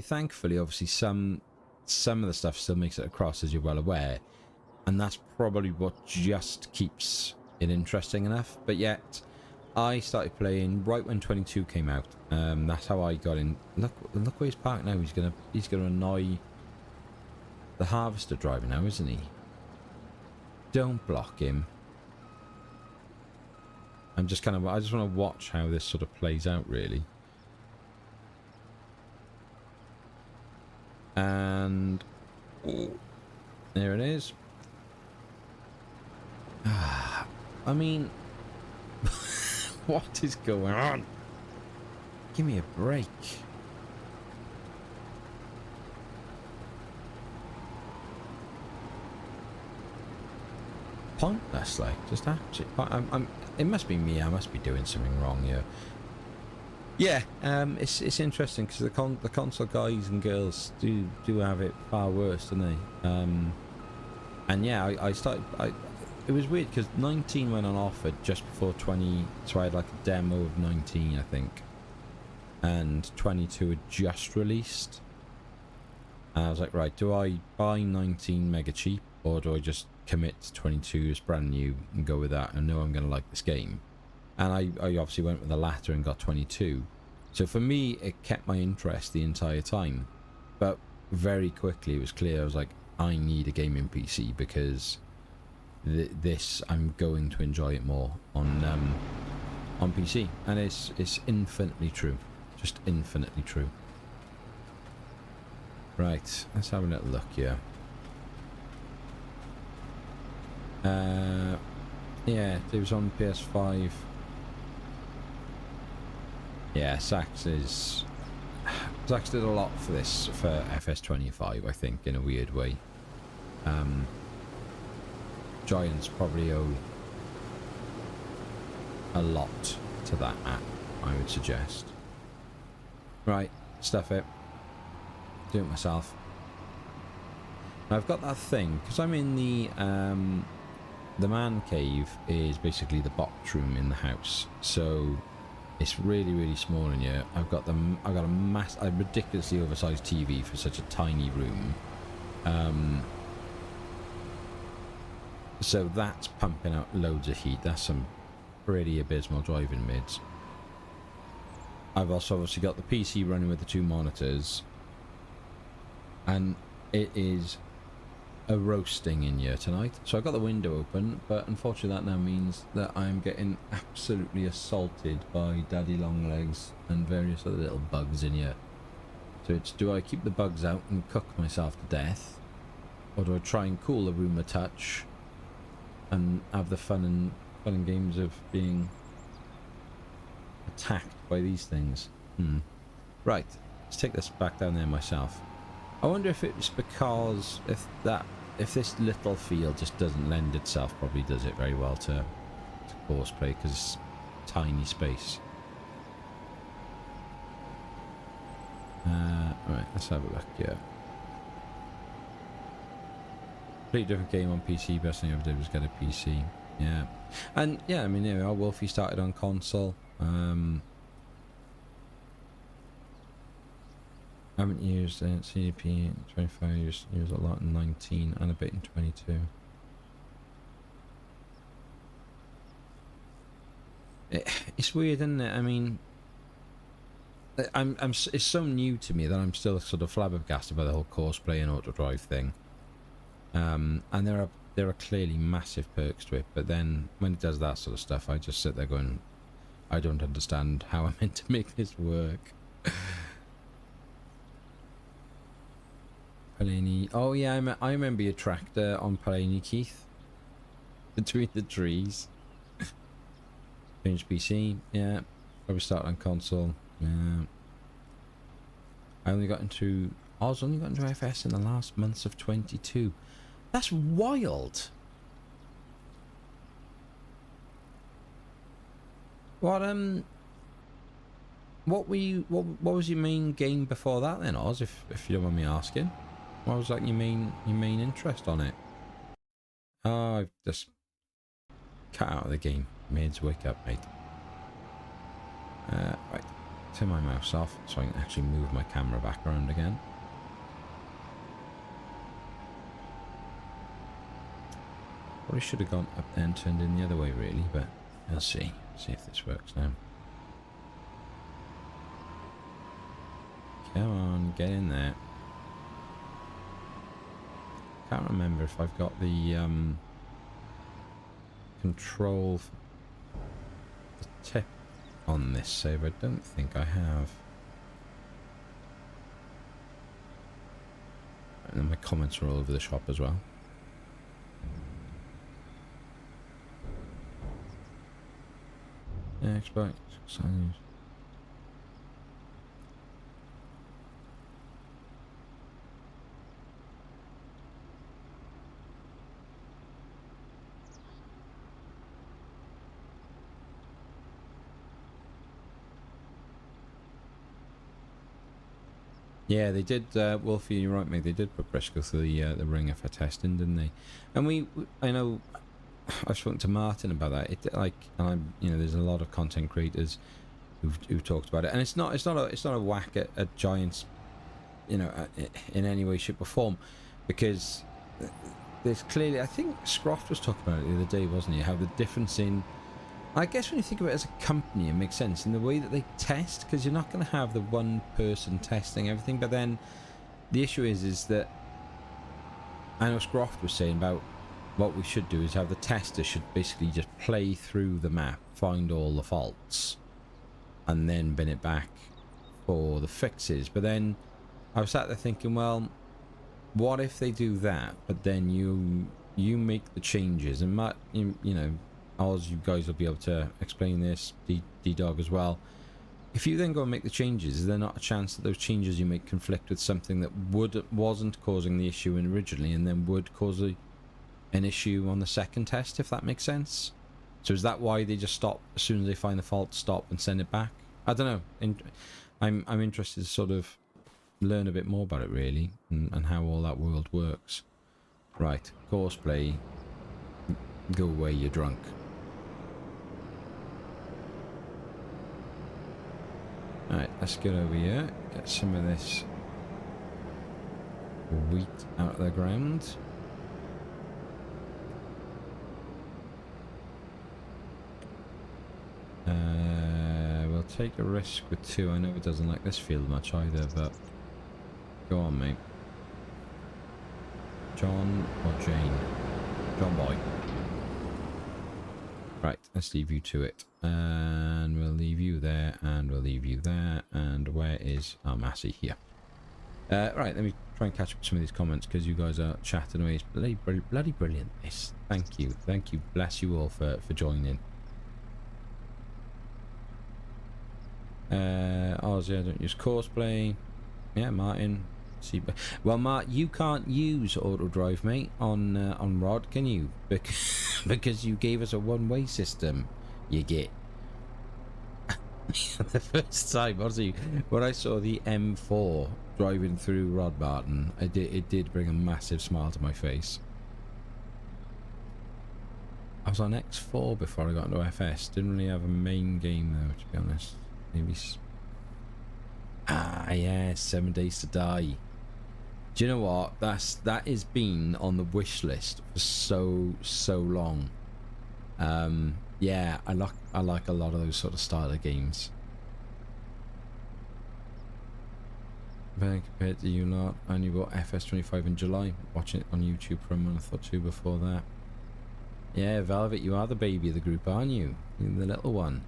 thankfully, obviously, some of the stuff still makes it across, as you're well aware, and that's probably what just keeps it interesting enough. But yet, I started playing right when 22 came out. That's how I got in. Look where he's parked now. He's gonna annoy the harvester driver now, isn't he? Don't block him. I just want to watch how this sort of plays out, really. And there it is. I mean, what is going on? Give me a break. Pointless, like, just absolutely. It must be me. I must be doing something wrong here. Yeah, it's interesting because the console guys and girls do have it far worse, don't they? And yeah, I started. It was weird because 19 went on offer just before 20, so I had like a demo of 19, I think, and 22 had just released. And I was like, right, do I buy 19 mega cheap, or do I just commit to 22, it's brand new, and go with that and know I'm going to like this game. And I obviously went with the latter and got 22. So for me, it kept my interest the entire time. But very quickly it was clear, I was like, I need a gaming PC because this, I'm going to enjoy it more on PC. And it's infinitely true. Just infinitely true. Right, let's have a little look here. Yeah, it was on PS5. Yeah, Sax did a lot for this, for FS25, I think, in a weird way. Giants probably owe a lot to that app, I would suggest. Right, stuff it. Do it myself. Now I've got that thing, because I'm in the man cave is basically the box room in the house, so it's really, really small in here. I've got a ridiculously oversized TV for such a tiny room. So that's pumping out loads of heat. That's some pretty abysmal driving mids. I've also obviously got the PC running with the 2 monitors, and it is a roasting in here tonight. So I've got the window open, but unfortunately that now means that I'm getting absolutely assaulted by daddy longlegs and various other little bugs in here. So it's, do I keep the bugs out and cook myself to death, or do I try and cool the room a touch and have the fun and games of being attacked by these things? Right, let's take this back down there myself. I wonder if it's because if this little field just doesn't lend itself, probably does it very well to horseplay, because it's tiny space. Right, let's have a look. Yeah, completely different game on PC. Best thing I ever did was get a PC. Yeah, and yeah, I mean, there we are. Wolfie started on console. I haven't used CDP in 25 years, used a lot in 19 and a bit in 22. It's weird, isn't it? I mean, it's so new to me that I'm still sort of flabbergasted by the whole courseplay and auto drive thing. And there are clearly massive perks to it, but then when it does that sort of stuff, I just sit there going, I don't understand how I'm meant to make this work. Palani. Oh yeah, I remember your tractor on Palani, Keith. Between the trees. Change PC. Yeah. Probably start on console. Yeah. I only got into FS in the last months of 22. That's wild. What was your main game before that then, Oz, if you don't mind me asking? What was like your main interest on it? Oh, I've just cut out of the game. Mids, wake up, mate. Right, turn my mouse off so I can actually move my camera back around again. Probably should have gone up there and turned in the other way really, but we'll see. See if this works now. Come on, get in there. Can't remember if I've got the control, the tip on this save. I don't think I have. And then my comments are all over the shop as well. Yeah, Xbox signs. Yeah, they did. Wolfie, you're right, mate. They did put Briscoe through the ringer for testing, didn't they? And I know, I've spoken to Martin about that. There's a lot of content creators who've talked about it, and it's not a whack at Giants, in any way, shape, or form, because there's clearly, I think Scroft was talking about it the other day, wasn't he? How the difference in, I guess when you think of it as a company, it makes sense in the way that they test, because you're not going to have the one person testing everything. But then the issue is that I know Scroft was saying about what we should do is have the tester should basically just play through the map, find all the faults, and then bin it back for the fixes. But then I was sat there thinking, well, what if they do that, but then you make the changes, and Matt, you know, Oz, you guys will be able to explain this, D-Dog as well. If you then go and make the changes, is there not a chance that those changes you make conflict with something that wasn't causing the issue originally, and then would cause an issue on the second test, if that makes sense? So is that why they just stop as soon as they find the fault, stop and send it back? I don't know. I'm interested to sort of learn a bit more about it, really, and how all that world works. Right, courseplay. Go away, you're drunk. Alright, let's get over here, get some of this wheat out of the ground. We'll take a risk with 2. I know it doesn't like this field much either, but go on, mate. John or Jane? John Boy. Right, let's leave you to it. And we'll leave you there, and we'll leave you there. And where is our Massey? Here. Right, let me try and catch up with some of these comments, because you guys are chatting away. It's bloody brilliant, this. Thank you. Thank you. Bless you all for joining. Ozzy, I don't use courseplay. Yeah, Martin. See, well, Mark, you can't use auto drive, mate, on Rod, can you? Because you gave us a one-way system. You get. The first time, Ozzy, when I saw the M4 driving through Rodbarton, it did bring a massive smile to my face. I was on X4 before I got into FS. Didn't really have a main game though, to be honest. Maybe. Ah, yeah, 7 Days to Die. Do you know what? That has been on the wish list for so long. Yeah, I like a lot of those sort of style of games. But compared to you lot, I only bought FS25 in July. Watching it on YouTube for a month or 2 before that. Yeah, Velvet, you are the baby of the group, aren't you? You're the little one.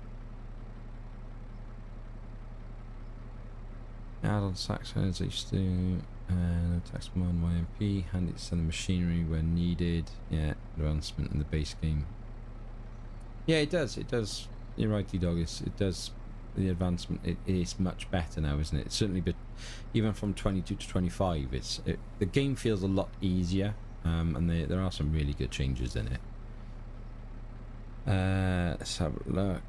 Add on saxophones I used to no text command YMP, handy to send the machinery when needed. Yeah, advancement in the base game. Yeah, it does. You're right, D-Dog. It does. The advancement. It is much better now, isn't it? It's certainly, but even from 22 to 25, the game feels a lot easier. And there are some really good changes in it. Let's have a look.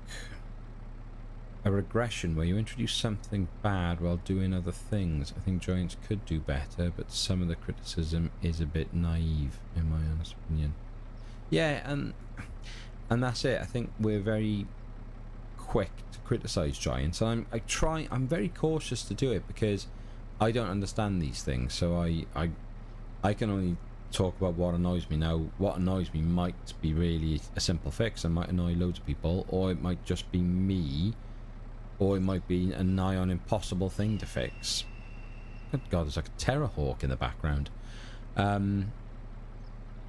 A regression where you introduce something bad while doing other things. I think Giants could do better, but some of the criticism is a bit naive, in my honest opinion. Yeah, and that's it. I think we're very quick to criticize Giants, and I'm very cautious to do it because I don't understand these things. So I can only talk about what annoys me. Now, what annoys me might be really a simple fix and might annoy loads of people, or it might just be me. Or it might be a nigh on impossible thing to fix. Good God, there's like a terror hawk in the background.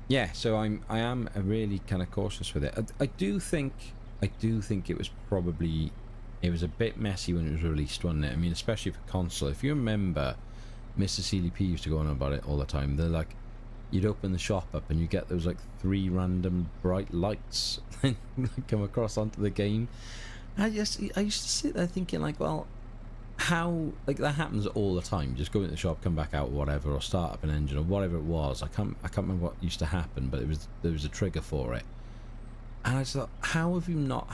Yeah, so I am really kind of cautious with it. I do think it was a bit messy when it was released, wasn't it? I mean, especially for console. If you remember, Mr. CLP used to go on about it all the time. They're like, you'd open the shop up and you get those like 3 random bright lights come across onto the game. I used to sit there thinking like, well, how, like, that happens all the time. You just go into the shop, come back out, or whatever, or start up an engine or whatever it was. I can't remember what used to happen, but there was a trigger for it. And I just thought, how have you not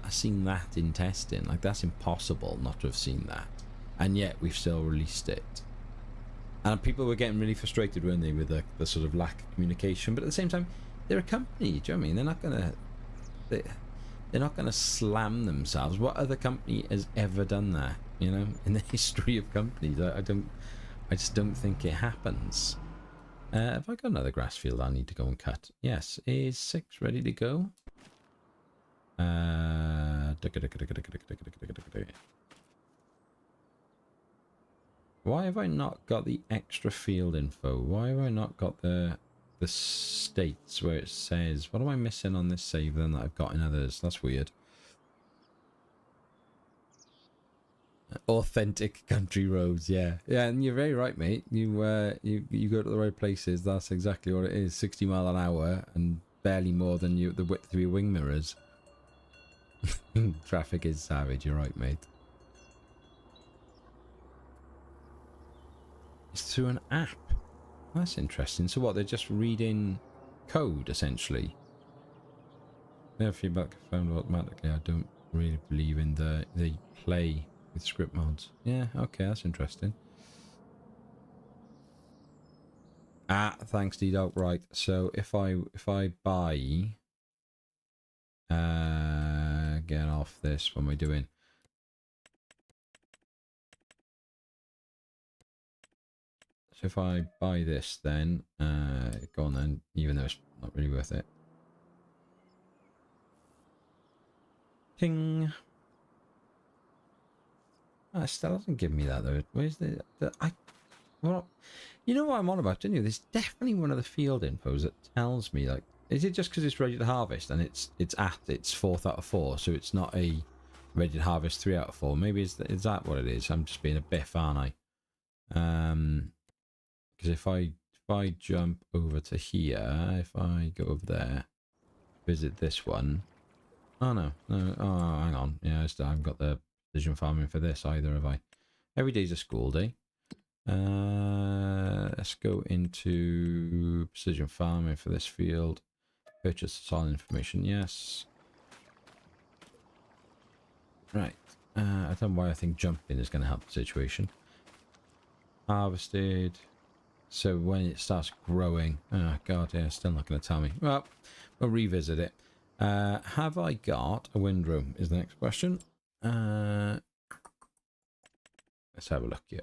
seen that in testing? Like, that's impossible not to have seen that, and yet we've still released it. And people were getting really frustrated, weren't they, with the sort of lack of communication. But at the same time, they're a company. Do you know what I mean? They're not going to slam themselves. What other company has ever done that? You know, in the history of companies, I just don't think it happens. Have I got another grass field I need to go and cut? Yes. Is 6 ready to go? Why have I not got the extra field info? Why have I not got the states where it says... What am I missing on this save then that I've got in others? That's weird. Authentic country roads, yeah. Yeah, and you're very right, mate. You go to the right places. That's exactly what it is. 60 mile an hour and barely more than the width of your wing mirrors. Traffic is savage, you're right, mate. It's through an app. That's interesting. So what, they're just reading code, essentially? Their feedback found automatically. I don't really believe in the play with script mods. Yeah, okay, that's interesting. Ah, thanks, D-Dog. Right, so if I buy... get off this. What am I doing? So if I buy this, then go on then, even though it's not really worth it. Ting. Oh, it still doesn't give me that though. Where's well, you know what I'm on about, don't you? There's definitely one of the field infos that tells me, like, is it just because it's ready to harvest and it's at its 4th out of 4, so it's not a ready to harvest 3 out of 4? Maybe is that what it is? I'm just being a biff, aren't I? Because if I jump over to here, if I go over there, visit this one. Oh no, oh hang on, yeah, I haven't got the precision farming for this either, have I? Every day's a school day. Let's go into precision farming for this field. Purchase soil information, yes. Right. I don't know why I think jumping is going to help the situation. Harvested. So when it starts growing, oh god, yeah, still not going to tell me. Well, we'll revisit it. Have I got a windrow is the next question. Let's have a look here.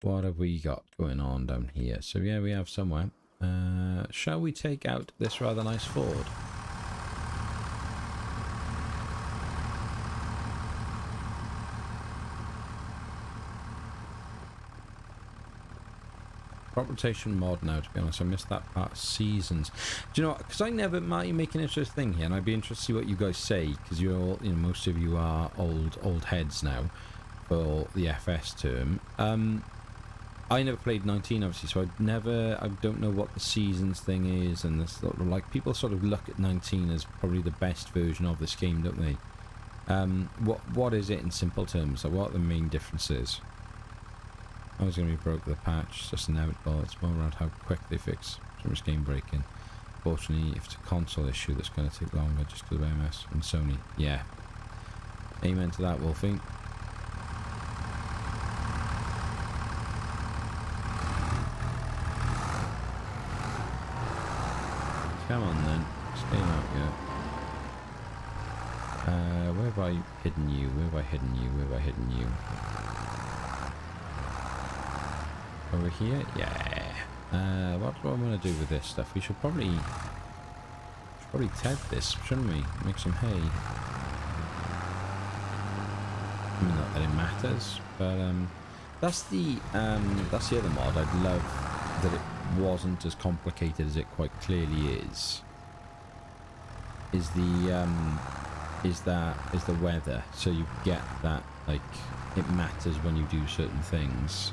What have we got going on down here? So yeah, we have somewhere. Shall we take out this rather nice Ford? Crop rotation mod now, to be honest. I missed that part. Seasons. Do you know what? Because I never might make an interesting thing here, and I'd be interested to see what you guys say, because you're all, you know, most of you are old heads now for the FS term. I never played 19, obviously, so I don't know what the seasons thing is, and this sort of, like, people sort of look at 19 as probably the best version of this game, don't they? What is it in simple terms? Like, what are the main differences? I was going to be broke with a patch, it's just inevitable. It's more around how quick they fix so much game breaking. Fortunately, if it's a console issue that's going to take longer just because of MS and Sony. Yeah. Amen to that, Wolfie. Come on then, stay out here. Where have I hidden you? Where have I hidden you? Where have I hidden you? Over here? Yeah. What do I want to do with this stuff? We should probably ted this, shouldn't we? Make some hay. I mean, not that it matters, but that's the other mod. I'd love that it wasn't as complicated as it quite clearly is. Is the weather, so you get that, like, it matters when you do certain things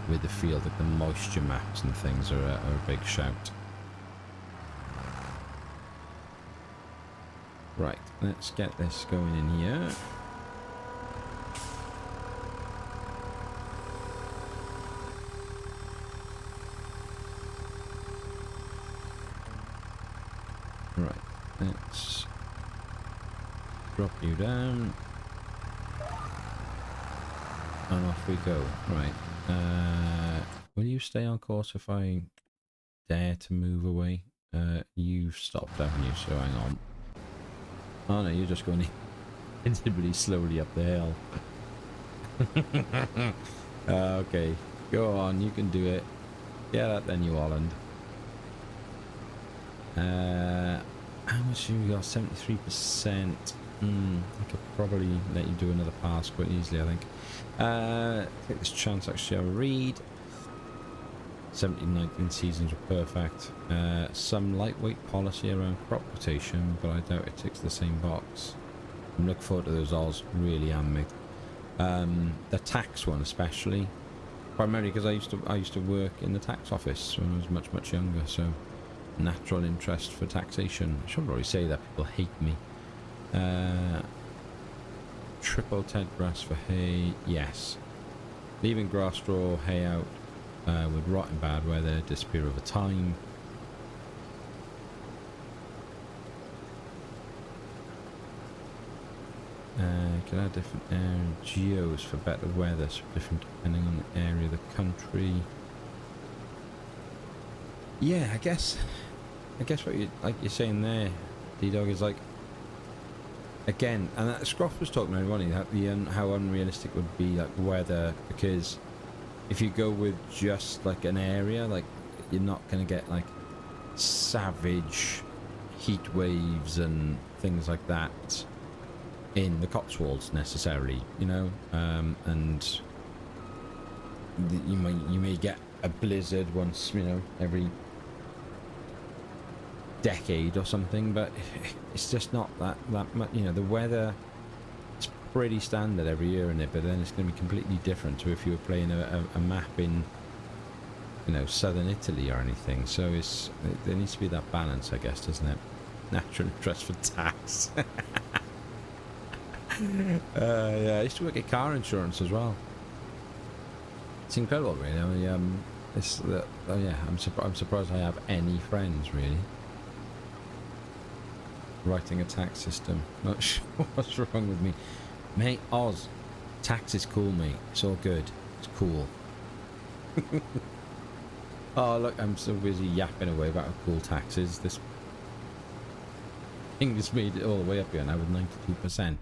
with the field, like the moisture maps and things are a big shout. Right, let's get this going in here. Right, let's drop you down. And off we go. Right. Will you stay on course if I dare to move away? You've stopped, haven't you? So hang on. Oh no, you're just going instantly slowly up the hill. Okay, go on, you can do it. Get out there, New Holland. How much have you got? 73%. I could probably let you do another pass quite easily, I think. Take this chance actually I'll read. 17, 19 seasons are perfect. Some lightweight policy around crop rotation, but I doubt it ticks the same box. I'm looking forward to those Oz, really am, mate. The tax one especially, primarily because I used to work in the tax office when I was much younger, so natural interest for taxation. I should probably say that, people hate me. Triple Ted grass for hay, yes. Leaving grass straw hay out would rot in bad weather, disappear over time. Can add different geos for better weather, so different depending on the area of the country. Yeah, I guess what you like you're saying there, D-Dog, is like, again, and that Scroff was talking earlier on, how unrealistic would be like weather, because if you go with just like an area, like you're not going to get like savage heat waves and things like that in the Cotswolds necessarily, you know, and you may get a blizzard once, you know, every decade or something, but it's just not that much, you know. The weather is pretty standard every year in it, but then it's going to be completely different to if you were playing a map in, you know, southern Italy or anything. So there needs to be that balance, I guess, doesn't it? Natural interest for tax. Yeah, I used to work at car insurance as well. It's incredible, really. I mean, oh yeah, I'm surprised I have any friends really. Writing a tax system. Not sure what's wrong with me, mate. Oz, tax is cool, mate. It's all good. It's cool. Oh look, I'm so busy yapping away about how cool tax is. This thing just made it all the way up here now with 92%.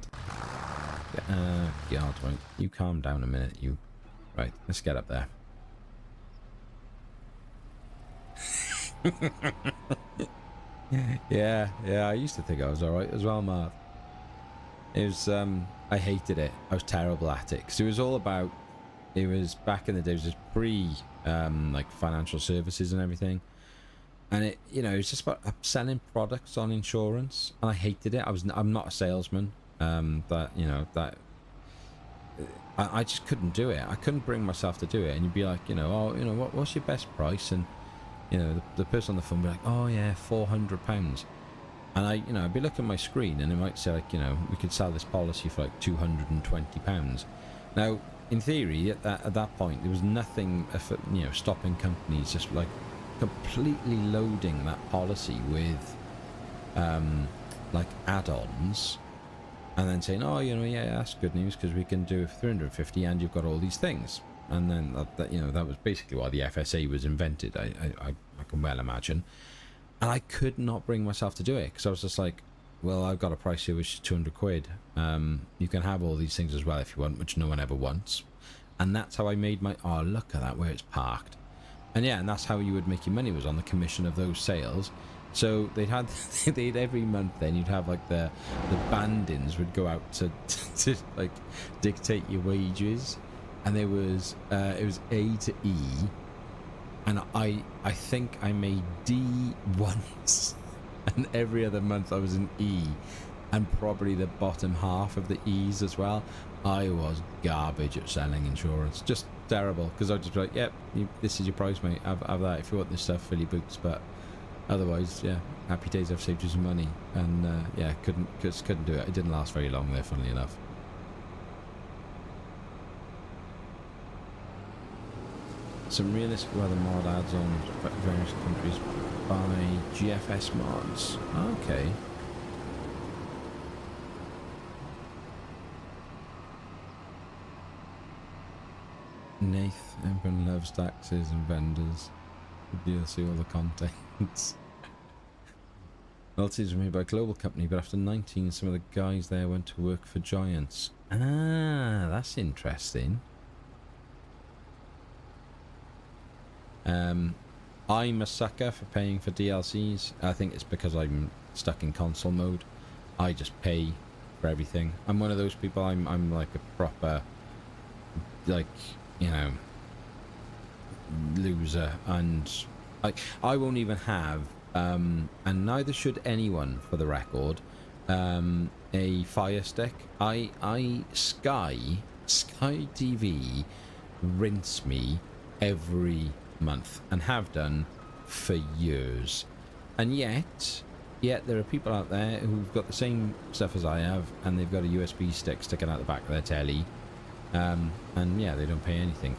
God, right. You calm down a minute, you. Right, let's get up there. Yeah, I used to think I was alright as well, Marv. It was, I hated it. I was terrible at it. Because it was all about, it was back in the days, it was pre, like, financial services and everything. And it, you know, it was just about selling products on insurance. And I hated it. I'm not a salesman. That, you know, that I just couldn't do it. I couldn't bring myself to do it. And you'd be like, you know, oh, you know, what's your best price? And you know, the person on the phone would be like, oh yeah, £400. And you know, I'd be looking at my screen and it might say like, you know, we could sell this policy for like £220. Now, in theory, at that point, there was nothing, you know, stopping companies just like completely loading that policy with like add-ons and then saying, oh, you know, yeah, that's good news because we can do it for 350 and you've got all these things. And then that you know, that was basically why the FSA was invented. I can well imagine. And I could not bring myself to do it because I was just like, well, I've got a price here which is 200 quid. You can have all these things as well if you want, which no one ever wants. And that's how I made my, oh, look at that, where it's parked. And yeah, and that's how you would make your money, was on the commission of those sales. So they'd every month then you'd have like the bandings would go out to like dictate your wages. And there was it was A to E, and I think I made D once, and every other month I was in E, and probably the bottom half of the E's as well. I was garbage at selling insurance, just terrible, because I'd just be like, yep, this is your price, mate, have that if you want this stuff, fill your boots, but otherwise, yeah, happy days, I've saved you some money. And yeah, couldn't do it. It didn't last very long there, funnily enough. Some realistic weather mod ads on various countries by GFS mods. Okay. Nath, everyone loves taxes and vendors. You'll see all the contents. Maltese were made by a global company, but after 19, some of the guys there went to work for giants. Ah, that's interesting. I'm a sucker for paying for DLCs. I think it's because I'm stuck in console mode. I just pay for everything. I'm one of those people. I'm like a proper, like, you know, loser, and I won't even have and neither should anyone, for the record, a Fire Stick. Sky TV rinse me every month and have done for years, and yet there are people out there who've got the same stuff as I have, and they've got a USB stick sticking out the back of their telly, and yeah, they don't pay anything.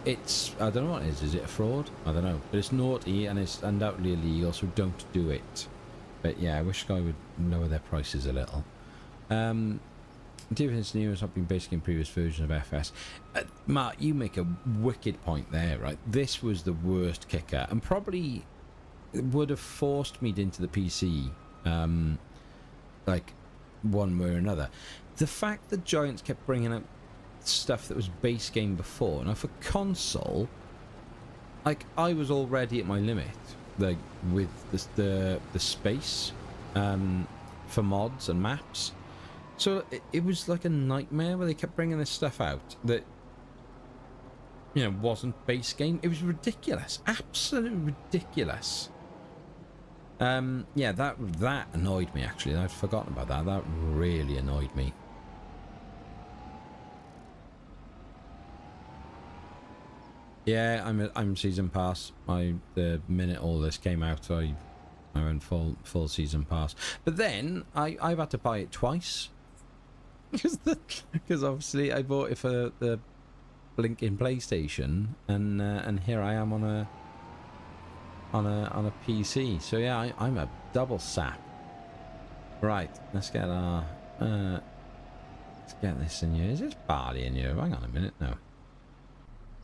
It's, I don't know what it is it a fraud? I don't know, but it's naughty and it's undoubtedly illegal, so don't do it. But yeah, I wish Sky would lower their prices a little. Difference new has not been basic in previous versions of FS. Mark, you make a wicked point there, right? This was the worst kicker, and probably would have forced me into the PC, like, one way or another. The fact that Giants kept bringing up stuff that was base game before, now for console, like, I was already at my limit, like, with the space for mods and maps. So it was like a nightmare where they kept bringing this stuff out that, you know, wasn't base game. It was ridiculous, absolutely ridiculous. Yeah, that annoyed me, actually. I'd forgotten about that. That really annoyed me. Yeah, I'm season pass. The minute all this came out, I went full season pass. But then I've had to buy it twice because obviously I bought it for the blinking PlayStation, and here I am on a PC. So yeah, I'm a double sap. Right, let's get our let's get this in here. Is this barley in here? Hang on a minute, no.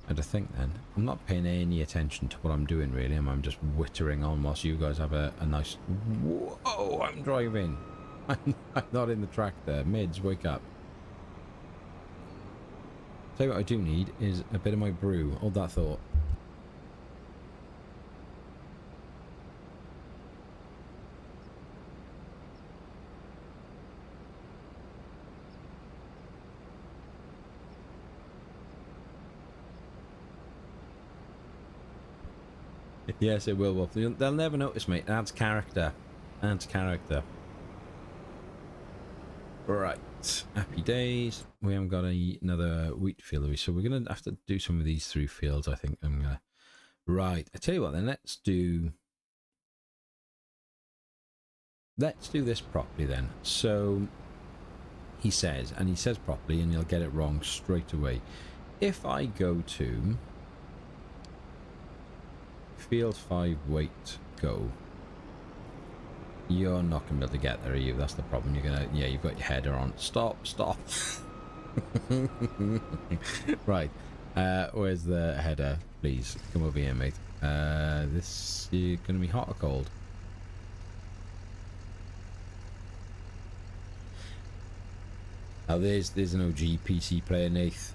I had to think then. I'm not paying any attention to what I'm doing really. I'm just wittering on whilst you guys have a nice... Whoa, I'm driving. I'm not in the tractor. Mids, wake up. Tell you what I do need is a bit of my brew. Hold that thought. Yes, it will, Wolf. They'll never notice, mate. It adds character. Adds character. Right. Happy days. We haven't got another wheat field, so we're going to have to do some of these through fields, I think. I'm going to... Right. I tell you what, then. Let's do this properly, then. So, he says, and he says properly, and you'll get it wrong straight away. If I go to... Field 5, wait, go. You're not going to be able to get there, are you? That's the problem. You're going to... Yeah, you've got your header on. Stop. Right. Where's the header? Please, come over here, mate. This is going to be hot or cold? Oh, there's an OG PC player, Nath.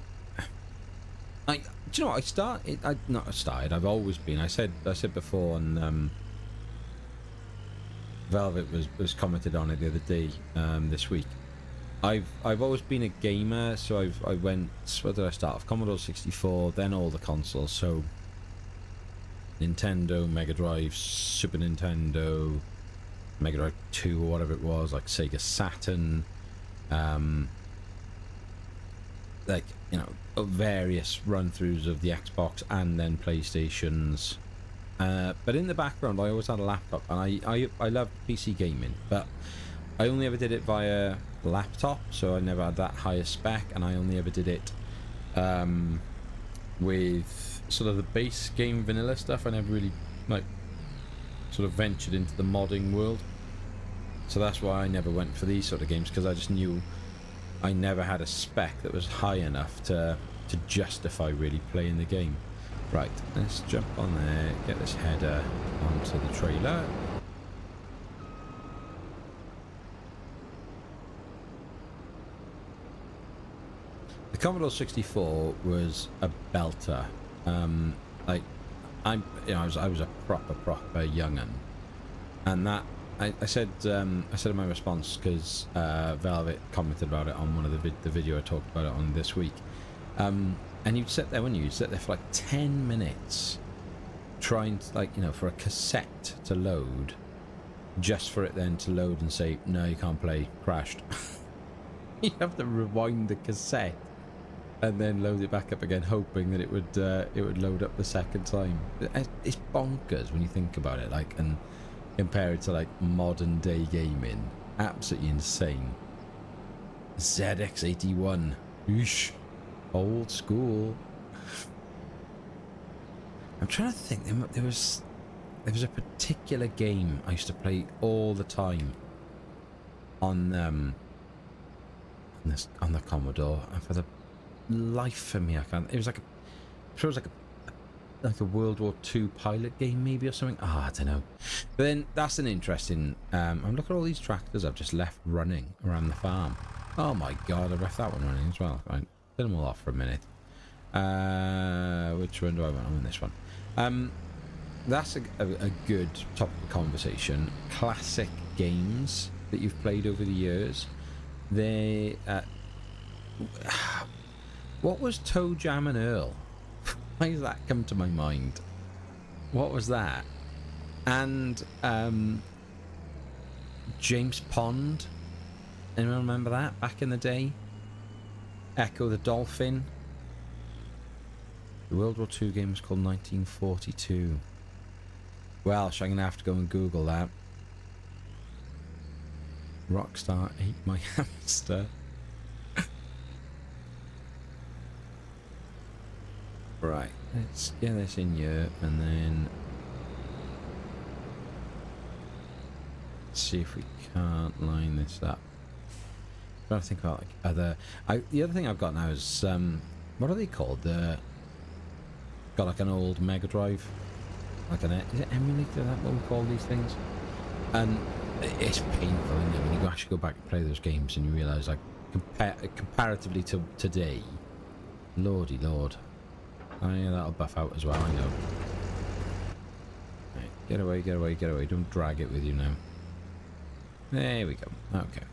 Do you know what? I've always been. I said before, and Velvet was commented on it the other day, this week. I've always been a gamer, so I went. Where did I start off? Commodore 64, then all the consoles. So Nintendo, Mega Drive, Super Nintendo, Mega Drive 2 or whatever it was, like Sega Saturn, like, you know, various run-throughs of the Xbox and then PlayStations. But in the background, I always had a laptop, and I loved PC gaming, but I only ever did it via laptop, so I never had that higher spec, and I only ever did it with sort of the base game vanilla stuff. I never really, like, sort of ventured into the modding world. So that's why I never went for these sort of games, because I just knew I never had a spec that was high enough to justify really playing the game. Right, let's jump on there, get this header onto the trailer. The Commodore 64 was a belter. Like, I was a proper young'un, and that I said in my response, because Velvet commented about it on one of the video I talked about it on this week, and you'd sit there, wouldn't you? You'd sit there for like 10 minutes trying to, like, you know, for a cassette to load, just for it then to load and say, no, you can't play, crashed. You have to rewind the cassette and then load it back up again, hoping that it would load up the second time. It's bonkers when you think about it, like, and compare it to like modern day gaming. Absolutely insane. ZX81. Oosh. Old school. I'm trying to think. There was a particular game I used to play all the time on the Commodore, and for the life of me I can't. It was like a World War II pilot game maybe, or something. I don't know. But then that's an interesting. I'm looking at all these tractors I've just left running around the farm. Oh my god, I left that one running as well. Right, turn them all off for a minute. Which one do I want? I want this one. That's a good topic of conversation. Classic games that you've played over the years. They what was Toe Jam and Earl? Why does that come to my mind? What was that? And James Pond. Anyone remember that back in the day? Echo the Dolphin. The World War II game was called 1942. Well, I'm going to have to go and Google that. Rockstar ate my hamster. Right, let's get this in here and then see if we can't line this up. I'm trying to think about like other. The other thing I've got now is what are they called? Got like an old Mega Drive, like is it emulator? Is that what we call these things? And it's painful, isn't it, when you actually go back and play those games and you realise, like, comparatively to today, lordy lord. Oh yeah, that'll buff out as well, I know. Right, get away, get away, get away. Don't drag it with you now. There we go. Okay.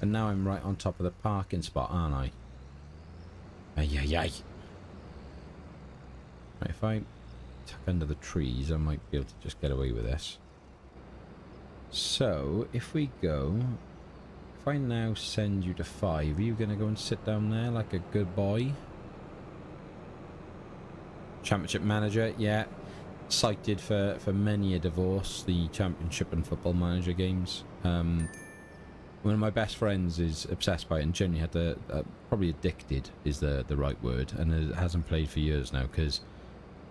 And now I'm right on top of the parking spot, aren't I? Ay, ay, ay. Right, if I tuck under the trees, I might be able to just get away with this. So, if we go... If I now send you to 5, are you going to go and sit down there like a good boy? Championship manager, yeah. Cited for many a divorce, the championship and football manager games. One of my best friends is obsessed by it and genuinely had to, probably addicted is the right word, and it hasn't played for years now because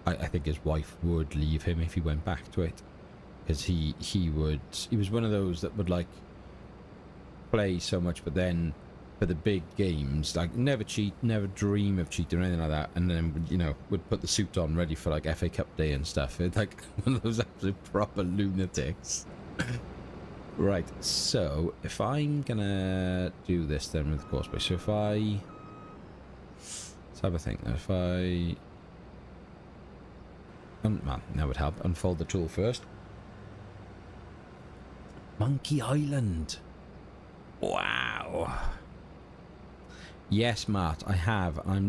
I think his wife would leave him if he went back to it, because he was one of those that would like play so much, but then for the big games, like, never cheat, never dream of cheating or anything like that, and then, you know, would put the suit on ready for like FA Cup day and stuff. It's like one of those absolute proper lunatics. Right, so if I'm gonna do this then with the course base, so if let's have a think. If well, that would help. Unfold the tool first. Monkey Island. Wow. Yes, Matt, I have. I'm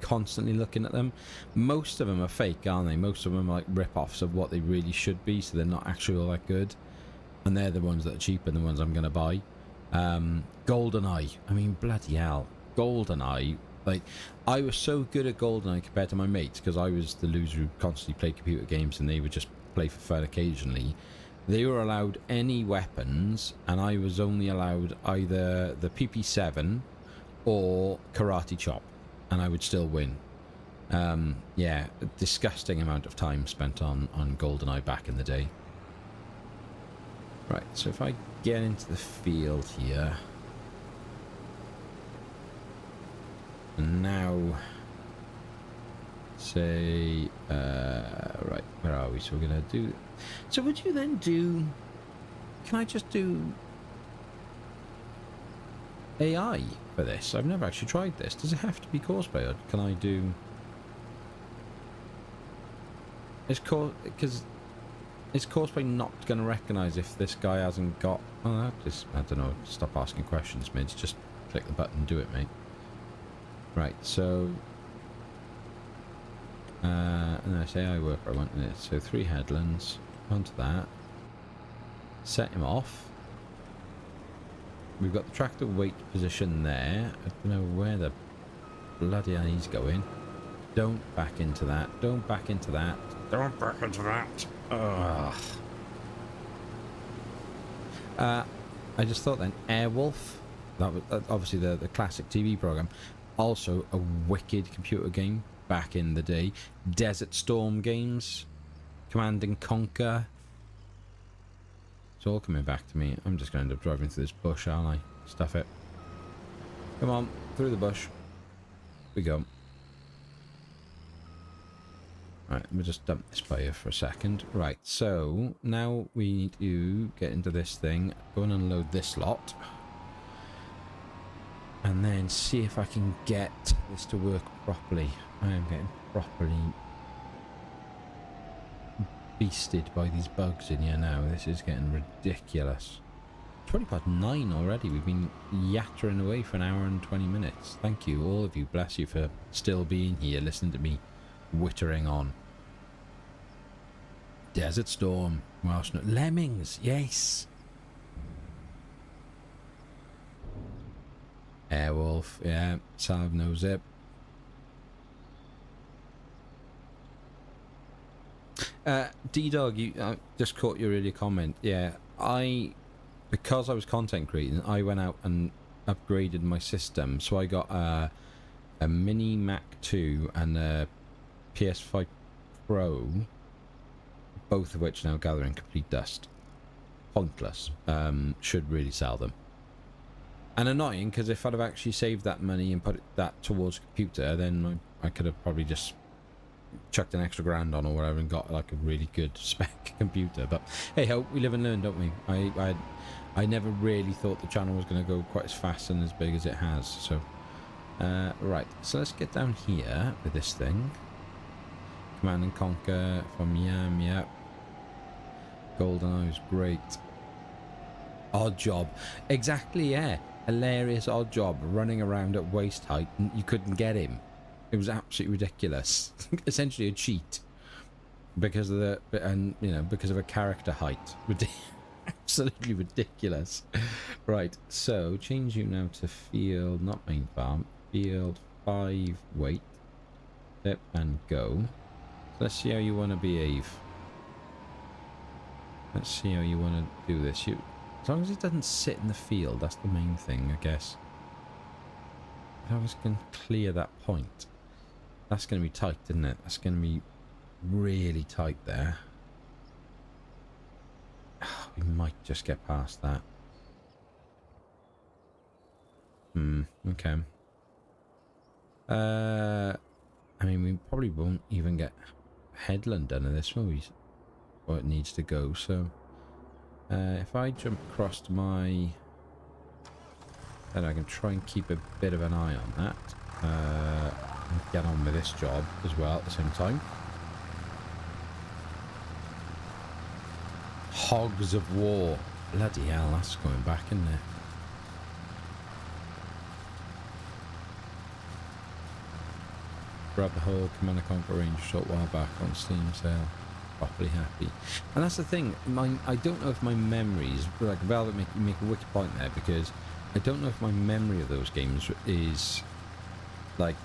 constantly looking at them. Most of them are fake, aren't they? Most of them are like rip-offs of what they really should be, so they're not actually all that good. And they're the ones that are cheap and the ones I'm going to buy. GoldenEye. I mean, bloody hell. GoldenEye. Like, I was so good at GoldenEye compared to my mates, because I was the loser who constantly played computer games and they would just play for fun occasionally. They were allowed any weapons, and I was only allowed either the PP7 or Karate Chop, and I would still win. Yeah, a disgusting amount of time spent on GoldenEye back in the day. Right, so if I get into the field here, and now say right, where are we? So we're gonna do, so would you then do, can I just do AI for this? I've never actually tried this. Does it have to be courseplay, or can I do Is because is Courseplay not going to recognise if this guy hasn't got... Oh, I don't know. Stop asking questions, mate. Just click the button and do it, mate. Right, so... and I say I work I want it. So 3 headlands. Onto that. Set him off. We've got the tractor weight position there. I don't know where the bloody hell he's going. Don't back into that. Don't back into that. Don't back into that. Ugh. I just thought then, Airwolf, that was obviously the classic TV program, also a wicked computer game back in the day. Desert Storm games, Command and Conquer. It's all coming back to me. I'm just going to end up driving through this bush, aren't I? Stuff it. Come on, through the bush. We go. Right, let me just dump this by here for a second. Right, so now we need to get into this thing, go and unload this lot, and then see if I can get this to work properly. I am getting properly beasted by these bugs in here now. This is getting ridiculous. 9 already. We've been yattering away for an hour and 20 minutes. Thank you, all of you. Bless you for still being here, listening to me wittering on. Desert Storm, Welsh Lemmings, yes. Airwolf, yeah. Salve no zip. D-Dog, you just caught your earlier comment. Yeah, because I was content creating, I went out and upgraded my system. So I got a mini Mac 2 and a PS5 Pro, both of which are now gathering complete dust. Pointless. Should really sell them. And annoying, because if I'd have actually saved that money and put that towards a computer, then I could have probably just chucked an extra grand on or whatever and got like a really good spec computer. But hey ho, we live and learn, don't we? I never really thought the channel was going to go quite as fast and as big as it has. So right, so let's get down here with this thing. Command and Conquer from Yam, yeah. GoldenEye was great. Odd Job, exactly, yeah. Hilarious Odd Job running around at waist height and you couldn't get him. It was absolutely ridiculous. Essentially a cheat because of because of a character height. Absolutely ridiculous. Right, so change you now to field, not main farm. Field 5 weight. Step and go. Let's see how you want to behave. Let's see how you want to do this. As long as it doesn't sit in the field, that's the main thing, I guess. If I was going to clear that point, that's going to be tight, isn't it? That's going to be really tight there. We might just get past that. Okay. I mean, we probably won't even get headland done in this one. Or it needs to go. So, if I jump across to my, then I can try and keep a bit of an eye on that. And get on with this job as well at the same time. Hogs of War. Bloody hell, that's going back in there. Grab the whole Command & Conquer range a short while back on Steam sale. Properly happy. And that's the thing, I don't know if my memories, like Velvet make a wicked point there, because I don't know if my memory of those games is like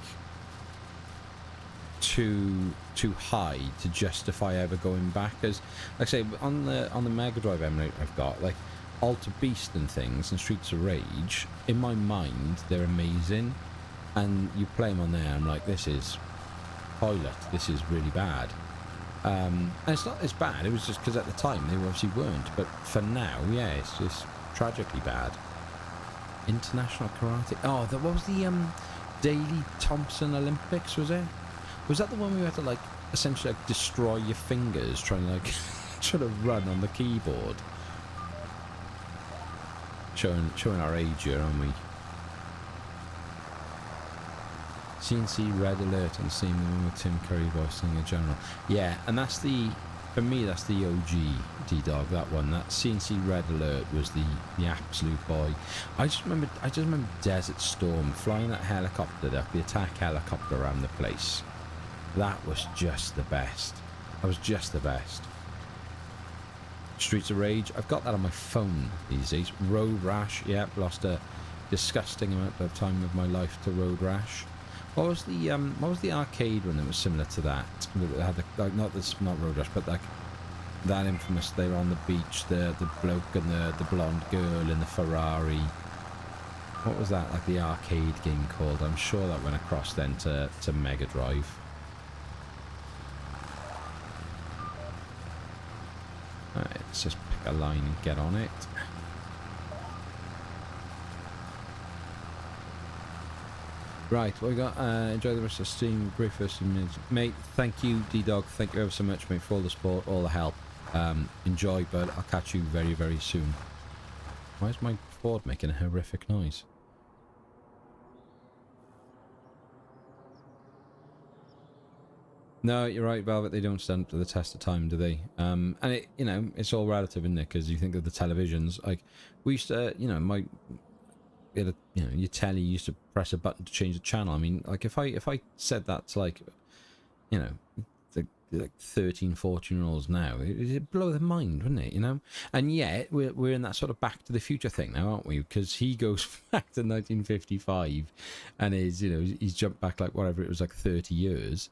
too high to justify ever going back. As like I say, on the Mega Drive emulator I've got, like Alter Beast and things and Streets of Rage, in my mind they're amazing, and you play them on there, I'm like, this is toilet, this is really bad. And it's not as bad, it was just because at the time they obviously weren't, but for now, yeah, it's just tragically bad. International Karate, oh, what was the Daley Thompson Olympics, was it? Was that the one where you had to like essentially like destroy your fingers trying to like trying to run on the keyboard? Showing our age here, aren't we? CNC Red Alert and seeing the with Tim Curry voicing in general. Yeah, and that's the, for me, that's the OG D-Dog, that one. That CNC Red Alert was the absolute boy. I just remember Desert Storm, flying that helicopter up, the attack helicopter around the place. That was just the best. That was just the best. Streets of Rage, I've got that on my phone these days. Road Rash, yeah, lost a disgusting amount of time of my life to Road Rash. What was the arcade one that was similar to that? It had the, like, not Road Rash, but like that infamous. They were on the beach, the bloke and the blonde girl in the Ferrari. What was that? Like the arcade game called? I'm sure that went across then to Mega Drive. Alright, let's just pick a line and get on it. Right, what we got? Enjoy the rest of the stream. Great first few minutes. Mate, thank you, D-Dog. Thank you ever so much, mate, for all the support, all the help. Enjoy, bud. I'll catch you very, very soon. Why is my Ford making a horrific noise? No, you're right, Velvet. They don't stand up to the test of time, do they? And it, you know, it's all relative, isn't it? Because you think of the televisions. Like we used to, you know, your telly used to press a button to change the channel. I mean, like if I said that's like, you know, like 13, 14-year-olds now, it'd blow their mind, wouldn't it? You know. And yet we're in that sort of Back to the Future thing now, aren't we? Because he goes back to 1955, and he's jumped back like whatever it was, like 30 years.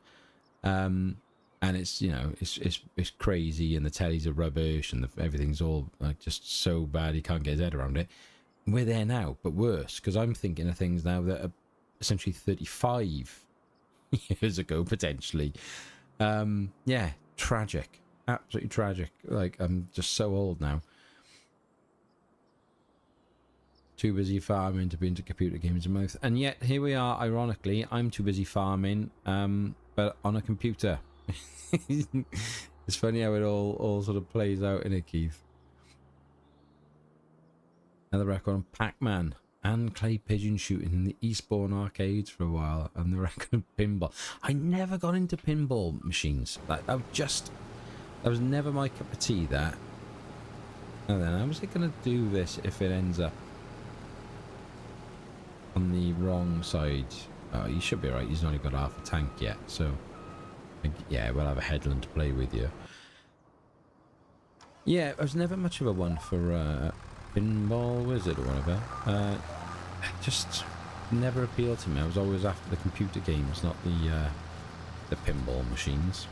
And it's, you know, it's crazy, and the tellies are rubbish, and everything's all like just so bad he can't get his head around it. We're there now, but worse, because I'm thinking of things now that are essentially 35 years ago, potentially. Yeah, tragic, absolutely tragic. Like, I'm just so old now. Too busy farming to be into computer games a month, and yet here we are. Ironically, I'm too busy farming, but on a computer. It's funny how it all sort of plays out in it, Keith. Another record on Pac-Man and clay pigeon shooting in the Eastbourne arcades for a while, and the record on pinball. I never got into pinball machines. Like, that was never my cup of tea, that. And then how was it going to do this if it ends up on the wrong side? Oh, you should be right. He's only got half a tank yet, so yeah, we'll have a headland to play with you. Yeah, I was never much of a one for Pinball Wizard or whatever. Just never appealed to me. I was always after the computer games, not the pinball machines.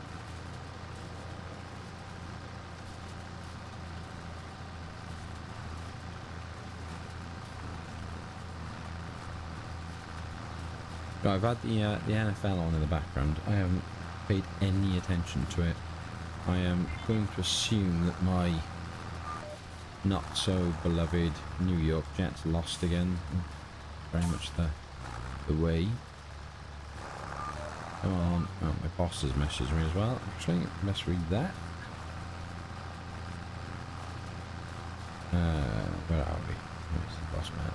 Right, I've had the NFL on in the background. I haven't paid any attention to it. I am going to assume that my not so beloved New York Jets lost again. Very much the way. Come on. Oh, my boss has messaged me as well. Actually, let's read that. Where are we? Where's the boss man?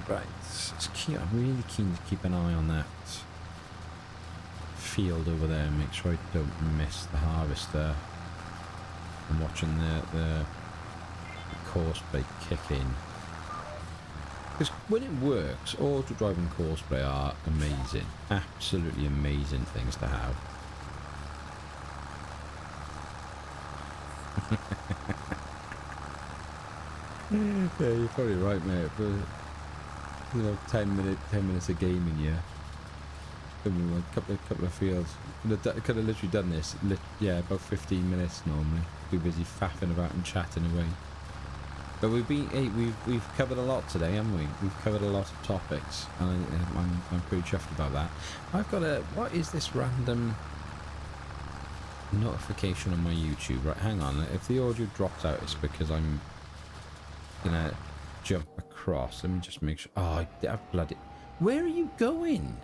Right, it's key. I'm really keen to keep an eye on that field over there and make sure I don't miss the harvester. I'm watching the course play kick in. Because when it works, auto driving course play are amazing. Absolutely amazing things to have. Yeah, you're probably right, mate. But, you know, 10 minutes of gaming, yeah. A couple of fields. Could have literally done this. Yeah, about 15 minutes normally. Too busy faffing about and chatting away. But we've covered a lot today, haven't we? We've covered a lot of topics, and I'm pretty chuffed about that. I've got what is this random notification on my YouTube? Right, hang on. If the audio drops out, it's because I'm gonna jump across. Let me just make sure. Oh, I bloody Where are you going?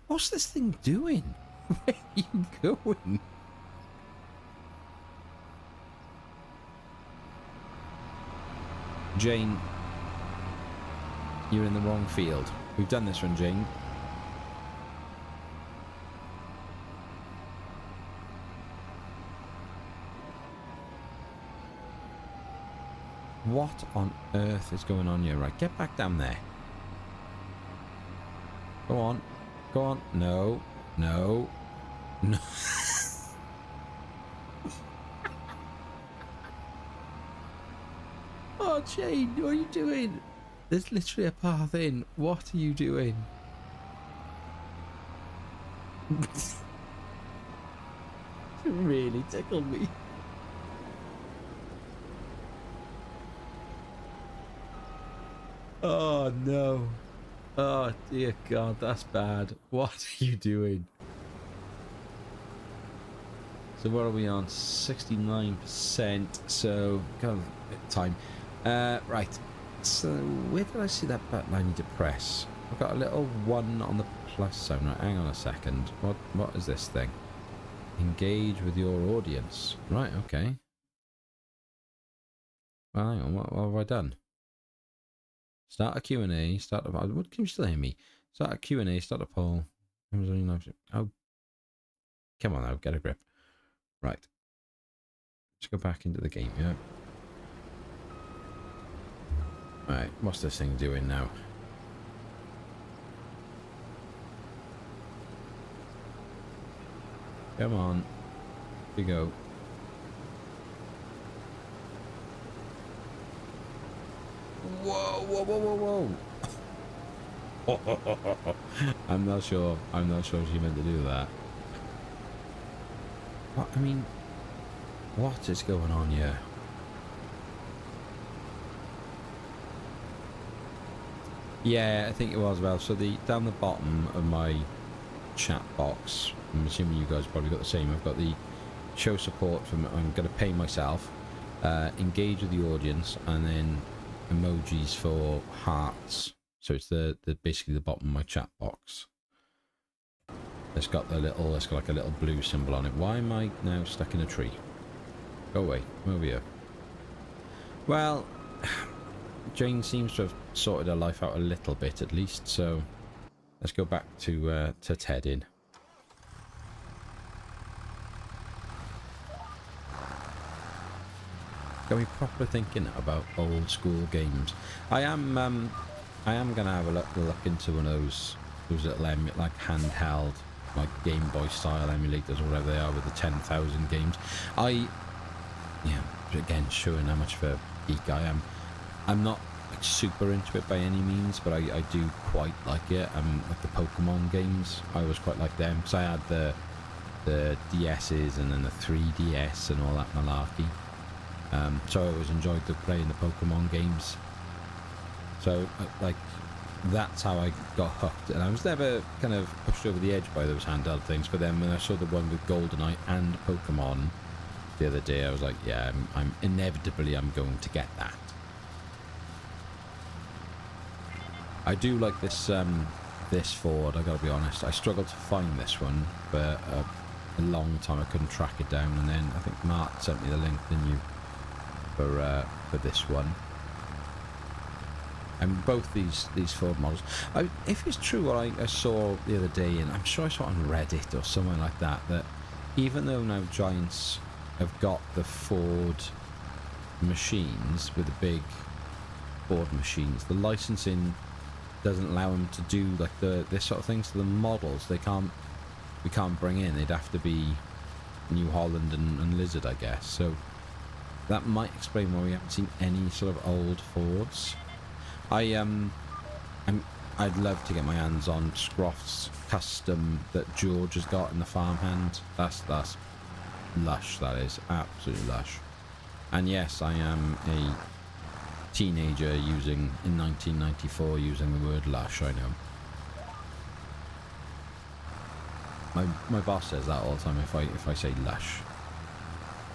What's this thing doing? Where are you going? Jane, you're in the wrong field. We've done this one, Jane. What on earth is going on here? Right, get back down there. Go on. Go on. No. No. No. Oh, Jane, what are you doing? There's literally a path in. What are you doing? It really tickled me. Oh, no. Oh, dear God, that's bad. What are you doing? So what are we on? 69%. So, got a bit of time. Right. So, where did I see that button I need to press? I've got a little 1 on the plus sign. Right, hang on a second. What is this thing? Engage with your audience. Right, okay. Well, hang on. What have I done? Start a Q&A. Start a... What, can you still hear me? Start a Q&A. Start a poll. Oh, come on now. Get a grip. Right. Let's go back into the game, yeah? Right. What's this thing doing now? Come on. Here we go. Whoa, whoa, whoa, whoa, whoa. I'm not sure she meant to do that. What, I mean, what is going on here? Yeah, I think it was well. So down the bottom of my chat box, I'm assuming you guys probably got the same. I've got the show support from I'm going to pay myself, engage with the audience, and then emojis for hearts. So it's the basically the bottom of my chat box. It's got like a little blue symbol on it. Why am I now stuck in a tree? Go away. Come over here. Well, Jane seems to have sorted her life out a little bit at least, so let's go back to Ted in. Got me proper thinking about old school games. I am gonna have a look into one of those little like handheld, like Game Boy style emulators or whatever they are with the 10,000 games. Yeah, again, showing how much of a geek I am. I'm not like super into it by any means, but I do quite like it. Like the Pokemon games, I always quite like them. So I had the DS's and then the 3DS and all that malarkey. So I always enjoyed playing the Pokemon games. So like that's how I got hooked, and I was never kind of pushed over the edge by those handheld things. But then when I saw the one with GoldenEye and Pokemon the other day, I was like, yeah, I'm inevitably going to get that. I do like this this Ford, I gotta be honest. I struggled to find this one for a long time. I couldn't track it down, and then I think Mark sent me the link, didn't you, for this one. And both these Ford models, if it's true what I saw the other day, and I'm sure I saw it on Reddit or somewhere like that, that even though now Giants have got the Ford machines with the big Ford machines, the licensing doesn't allow them to do like this sort of thing. So the models we can't bring in. They'd have to be New Holland and Lizard, I guess. So that might explain why we haven't seen any sort of old Fords. I'd love to get my hands on Scroff's custom that George has got in the farmhand. That's lush. That is absolutely lush. And yes, I am a teenager in 1994 using the word lush. I know. My boss says that all the time if I say lush.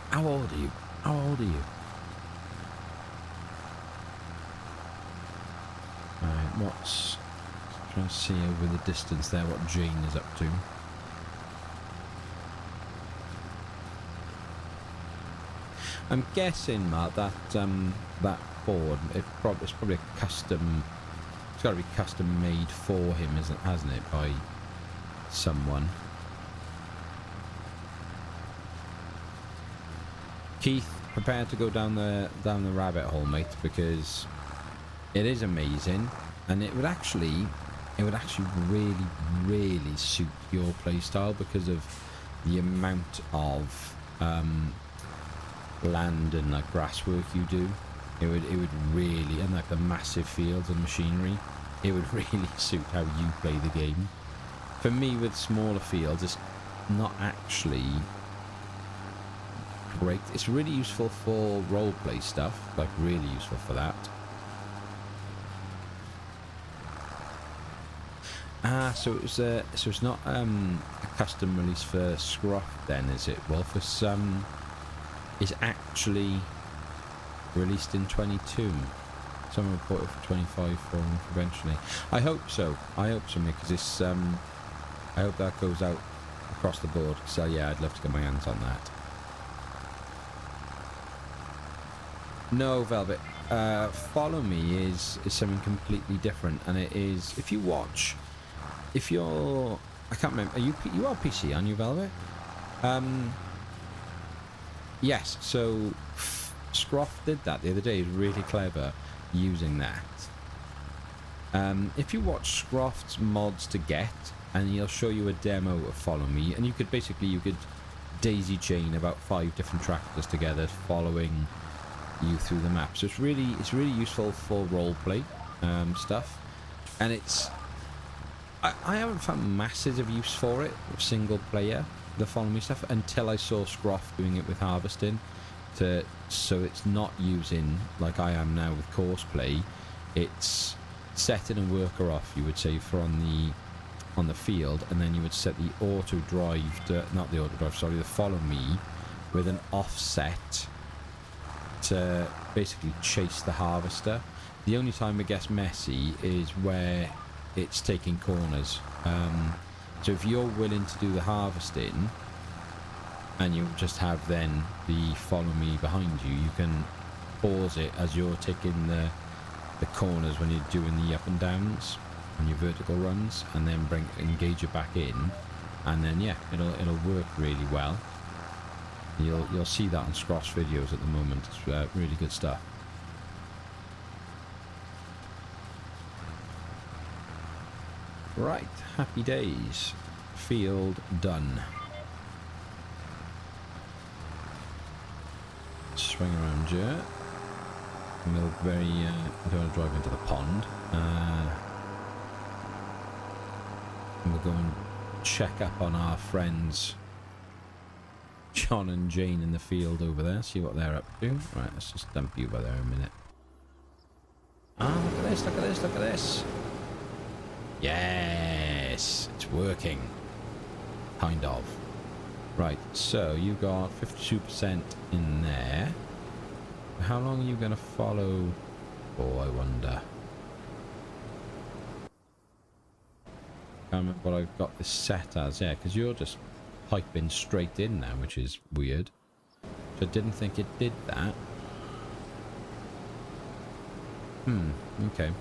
How old are you? How old are you? what's... Trying to see over the distance there what Jane is up to. I'm guessing, Mark, that that Ford, it's probably a custom. It's got to be custom made for him, hasn't it, by someone? Keith, prepare to go down the rabbit hole, mate, because it is amazing, and it would actually really suit your playstyle because of the amount of land and like grass work you do. It would really, and like the massive fields and machinery, it would really suit how you play the game. For me, with smaller fields, it's not actually great. It's really useful for roleplay stuff, like really useful for that. Ah, so it was so it's not a custom release for Scruff then, is it? Wolf? It's actually released in 22. Someone reported for 25 for eventually. I hope so. I hope so, because it's I hope that goes out across the board. So yeah, I'd love to get my hands on that. No, Velvet. Follow Me is something completely different, and it is, if you watch, if you're, I can't remember, you are PC, aren't you, Velvet? Yes, so Scruff did that the other day. He's really clever using that. If you watch Scruff's mods to get, and he'll show you a demo of Follow Me, and you could daisy chain about 5 different tractors together following you through the map. So it's really useful for roleplay stuff, and I haven't found masses of use for it single player, the Follow Me stuff, until I saw Scruff doing it with harvesting. So it's not using, like I am now with course play, it's setting a worker off, you would say, for on the field, and then you would set the auto drive not the auto drive, sorry, the Follow Me with an offset to basically chase the harvester. The only time it gets messy is where it's taking corners. So if you're willing to do the harvesting and you just have then the Follow Me behind you, you can pause it as you're taking the corners when you're doing the up and downs on your vertical runs, and then engage it back in, and then yeah, it'll work really well. You'll see that on Scruff's videos at the moment. It's really good stuff. Right, happy days. Field done. Swing around here. And we'll I don't want to drive into the pond. And we'll go and check up on our friends John and Jane in the field over there, see what they're up to. Right, let's just dump you by there a minute. Ah, look at this, look at this, look at this. Yes, it's working. Kind of. Right, so you got 52% in there. How long are you going to follow for, I wonder? I can't remember what I've got this set as, yeah, because you're just piping straight in now, which is weird. So I didn't think it did that. Okay.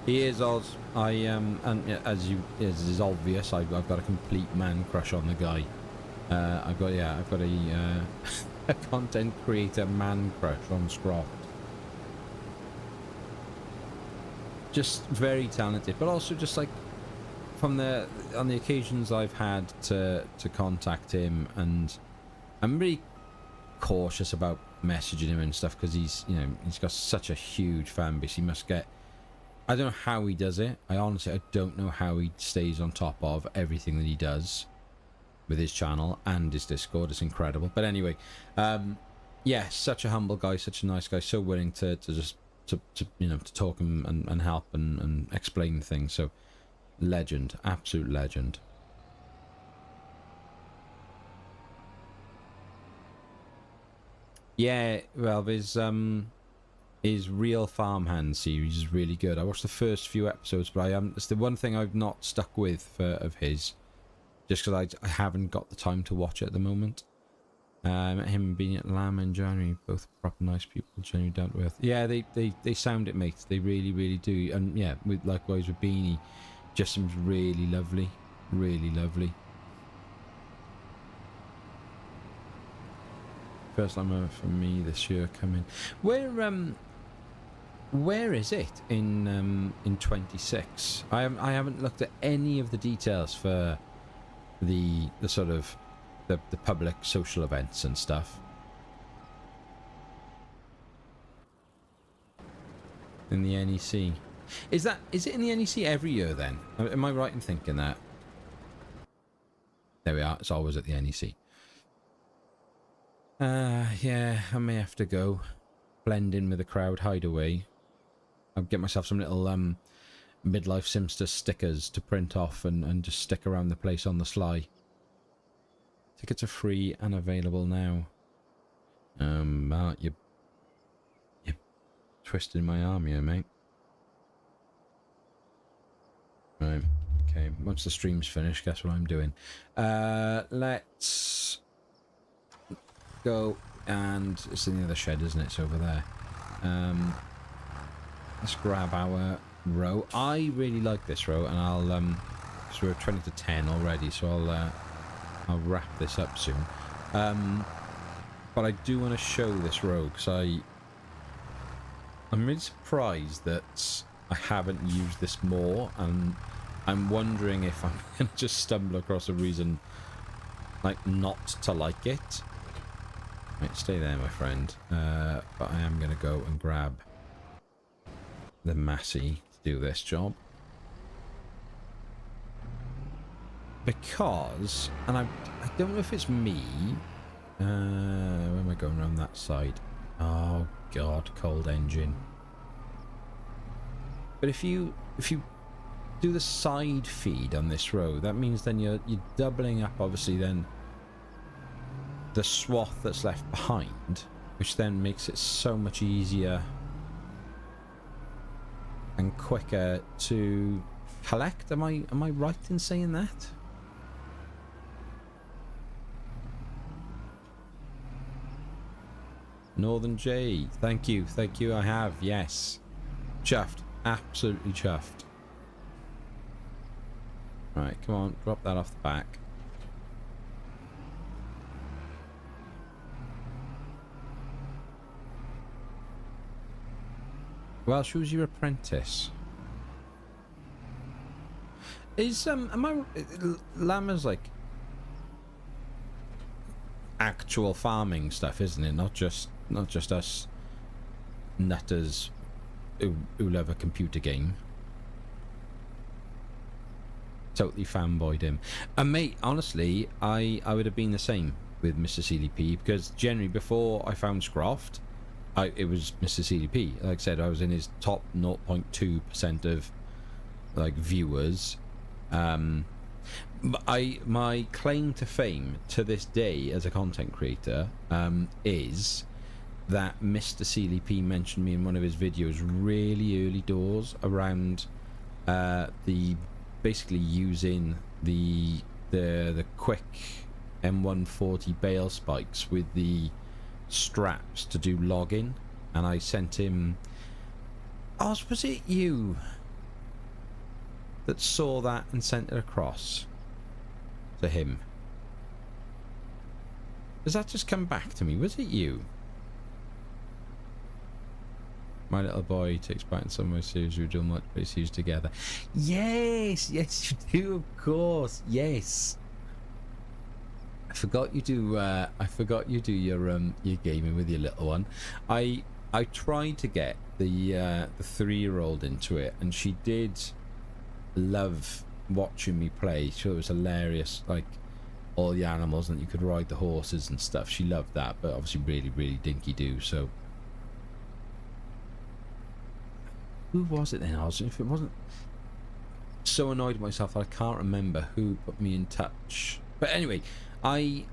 He is Oz. And as is obvious, I've got a complete man crush on the guy. I've got a a content creator man crush on Scruff. Just very talented, but also just like on the occasions I've had to contact him, and I'm really cautious about messaging him and stuff, because he's got such a huge fan base. He must get, I don't know how he does it. I don't know how he stays on top of everything that he does with his channel and his Discord. It's incredible. But anyway, yeah, such a humble guy, such a nice guy, so willing to talk and help and explain things. So legend, absolute legend. Yeah, well, there's his Real Farmhand series is really good. I watched the first few episodes, but it's the one thing I've not stuck with of his, just because I haven't got the time to watch it at the moment. Met him being at Lamb in January, both proper nice people, genuinely down to earth. Yeah, they sound it, mate. They really, really do. And yeah, likewise with Beanie, just seems really lovely, really lovely. First time for me this year coming. Where is it in 26? I haven't looked at any of the details for the sort of the public social events and stuff. In the NEC. Is it in the NEC every year then? Am I right in thinking that? There we are, it's always at the NEC. Yeah, I may have to go. Blend in with the crowd, hide away. I'll get myself some little midlife Simster stickers to print off and just stick around the place on the sly. Tickets are free and available now. You're twisting my arm here, mate. Right, okay. Once the stream's finished, guess what I'm doing? Let's go, and it's in the other shed, isn't it? It's over there. Let's grab our row. I really like this row, and I'll because we're 20 to 10 already, so I'll wrap this up soon. But I do want to show this row because I'm really surprised that I haven't used this more, and I'm wondering if I'm going to just stumble across a reason like not to like it. Right, stay there, my friend. But I am going to go and grab the Massey to do this job. Because, and I don't know if it's me. Where am I going around that side? Oh God, cold engine. But if you do the side feed on this row, that means then you're doubling up, obviously, then the swath that's left behind, which then makes it so much easier and quicker to collect. Am I right in saying that? Northern J, thank you, I have, yes. Chuffed, absolutely chuffed. Right, come on, drop that off the back. Welsh, who's your apprentice? Is Llama's like actual farming stuff, isn't it? Not just us nutters who love a computer game. Totally fanboyed him. And mate, honestly, I would have been the same with Mr. CDP, because generally before I found Scroft, it was Mr. CDP. Like I said, I was in his top 0.2% of like viewers. My claim to fame to this day as a content creator is that Mr. CDP mentioned me in one of his videos really early doors around basically using the quick M140 bale spikes with the straps to do logging, and I sent him. Oh, was it you that saw that and sent it across to him? Does that just come back to me? Was it you? My little boy takes part in some of my series. We do much series together. Yes, you do, of course. Yes. I forgot you do. I forgot you do your gaming with your little one. I tried to get the 3-year-old into it, and she did love watching me play. So it was hilarious, like all the animals, and you could ride the horses and stuff. She loved that, but obviously really dinky do. So who was it then? If it wasn't, so annoyed at myself that I can't remember who put me in touch. But anyway, I'd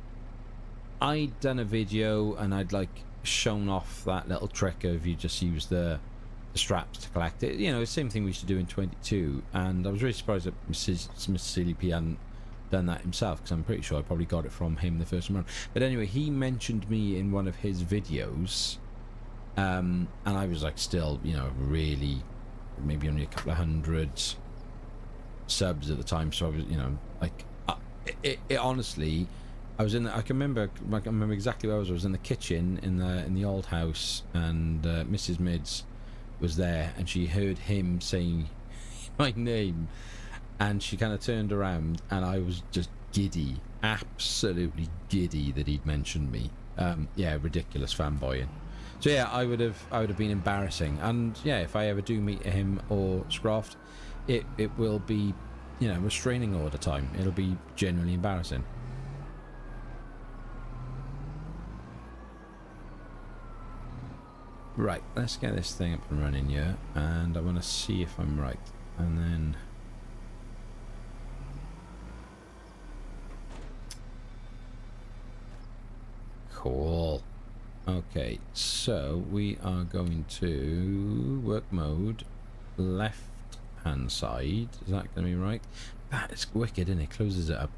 done a video, and I'd like shown off that little trick of you just use the straps to collect it. You know, the same thing we used to do in 22, and I was really surprised that Mr. CLP hadn't done that himself, because I'm pretty sure I probably got it from him the first time around. But anyway, he mentioned me in one of his videos, and I was like, still, you know, really, maybe only a couple of hundred subs at the time, so I was, you know, like, it honestly, I was in the, I can remember exactly where I was. I was in the kitchen in the old house, and Mrs. Mids was there, and she heard him saying my name, and she kind of turned around, and I was just giddy, absolutely giddy that he'd mentioned me. Yeah, ridiculous fanboying. So yeah, I would have been embarrassing, and yeah, if I ever do meet him or Scroft, it will be, you know, restraining order time. It'll be genuinely embarrassing. Right, let's get this thing up and running here, and I want to see if I'm right, and then cool. Okay, so we are going to work mode, left hand side. Is that going to be right? That is wicked, isn't it? Closes it up.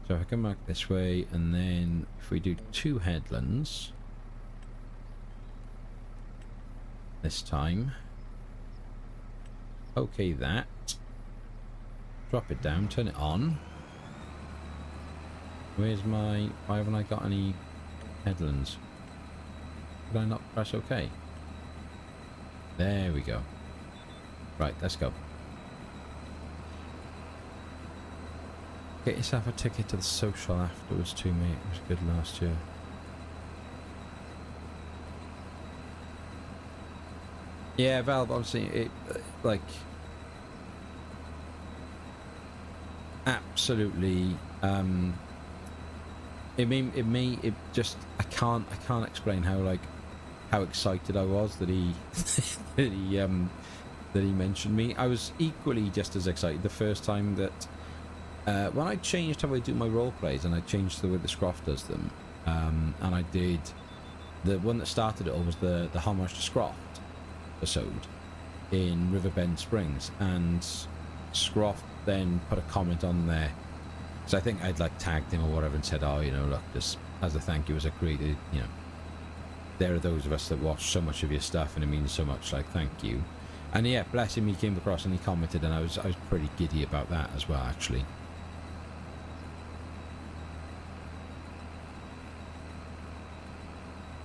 So if I come back this way, and then if we do 2 headlands this time, okay, that, drop it down, turn it on. Where's my, why haven't I got any headlands? Did I not press OK? There we go. Right, let's go. Get yourself a ticket to the social afterwards too, mate. It was good last year. Yeah, Valve, obviously, it, like, absolutely, it just, I can't explain how, like, how excited I was that he, that he mentioned me. I was equally just as excited the first time that, when I changed how I do my role plays, and I changed the way the Scroff does them, and I did, the one that started it all was the homage to Scroff episode in Riverbend Springs, and Scroff then put a comment on there, so I think I'd like tagged him or whatever and said, oh, you know, look, just as a thank you, as a creator, you know, there are those of us that watch so much of your stuff and it means so much, like, thank you. And yeah, bless him, he came across and he commented, and I was pretty giddy about that as well, actually.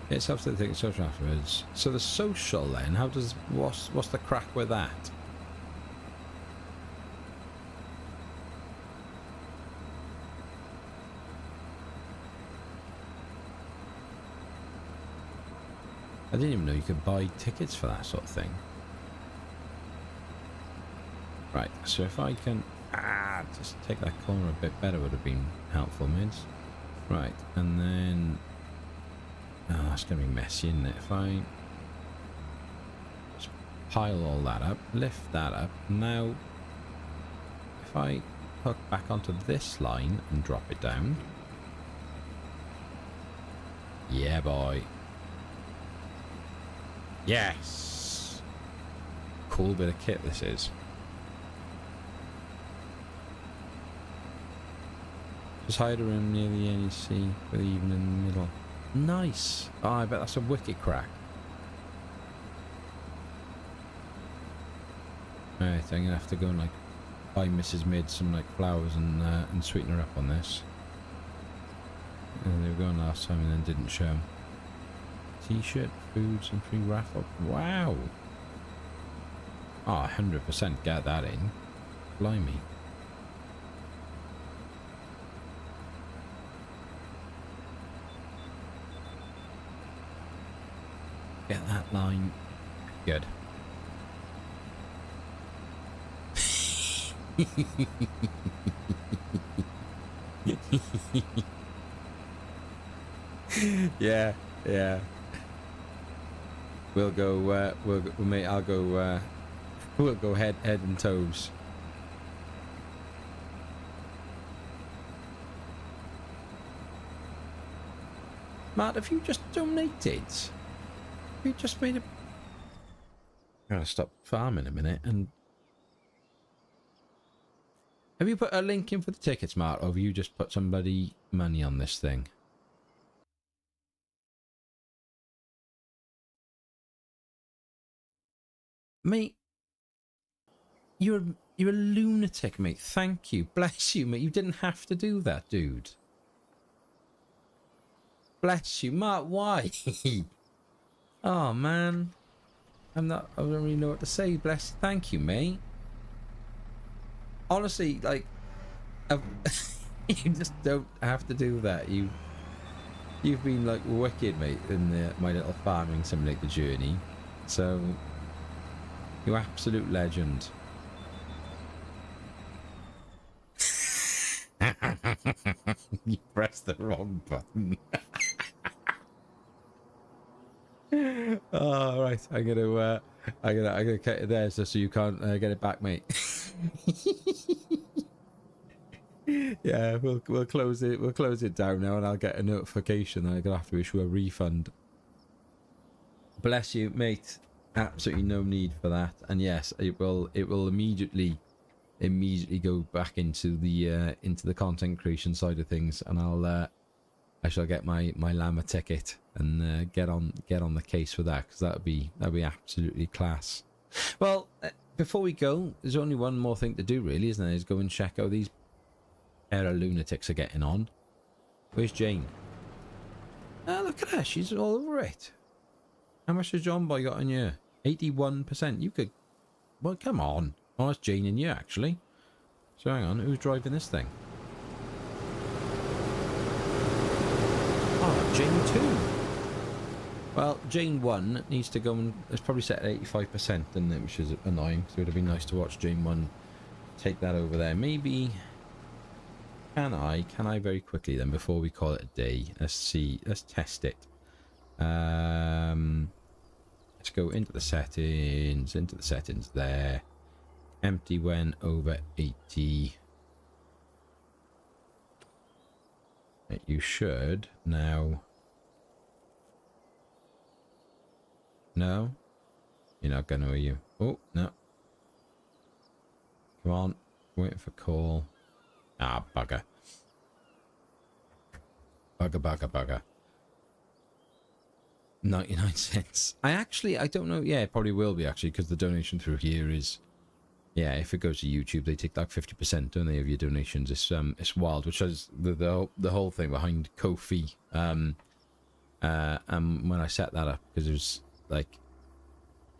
It's up to the thing, social afterwards. So the social then, how does, what's the crack with that? I didn't even know you could buy tickets for that sort of thing. Right, so if I can, just take that corner a bit better would have been helpful, mids. Right, and then, oh, that's going to be messy, isn't it? If I just pile all that up, lift that up, now if I hook back onto this line and drop it down, yeah, boy. Yes! Cool bit of kit this is. Just hide a room near the NEC with even in the middle. Nice! Oh, I bet that's a wicked crack. Right, I'm gonna have to go and like buy Mrs. Mid some like flowers and sweeten her up on this. And they were going last time and then didn't show. T-shirt, foods and free raffle. Wow! Oh, 100% get that in. Blimey. Get that line. Good. Yeah, yeah. We'll go, mate, I'll go, we'll go head and toes. Matt, have you just donated? Have you just made a... I'm gonna stop farming a minute and... Have you put a link in for the tickets, Matt, or have you just put somebody money on this thing? Mate, you're a lunatic, mate. Thank you. Bless you, mate. You didn't have to do that, dude. Bless you. Mark, why? Oh, man. I don't really know what to say. Bless you. Thank you, mate. Honestly, like, you just don't have to do that. You've been, like, wicked, mate, in my little farming simulator journey. So, you absolute legend. You pressed the wrong button. Oh, right. I'm gonna cut it there so you can't get it back, mate. Yeah, we'll close it. We'll close it down now, and I'll get a notification that I'm gonna have to issue a refund. Bless you, mate. Absolutely no need for that. And yes, it will immediately go back into the content creation side of things, and I shall get my llama ticket and get on the case for that, because that'd be absolutely class. Well, before we go, there's only one more thing to do, really, isn't there? Is go and check how these pair of lunatics are getting on. Where's Jane? Oh, look at her. She's all over it. How much has John Boy got on you? 81%. You could... Well, come on. Oh, it's Jane and you, actually. So hang on. Who's driving this thing? Oh, Jane 2. Well, Jane 1 needs to go and... It's probably set at 85%, isn't it? Which is annoying. So it would have been nice to watch Jane 1 take that over there. Maybe... Can I very quickly then, before we call it a day? Let's see. Let's test it. Let's go into the settings. There. Empty when over 80. You should now... No? You're not gonna, are you? Oh, no. Come on. Waiting for call. Ah, bugger. Bugger. 99 cents. I don't know. Yeah, it probably will be, actually, because the donation through here is... Yeah, if it goes to YouTube, they take like 50%, don't they, of your donations? It's wild, which is the whole thing behind Ko-fi. When I set that up, because it was like...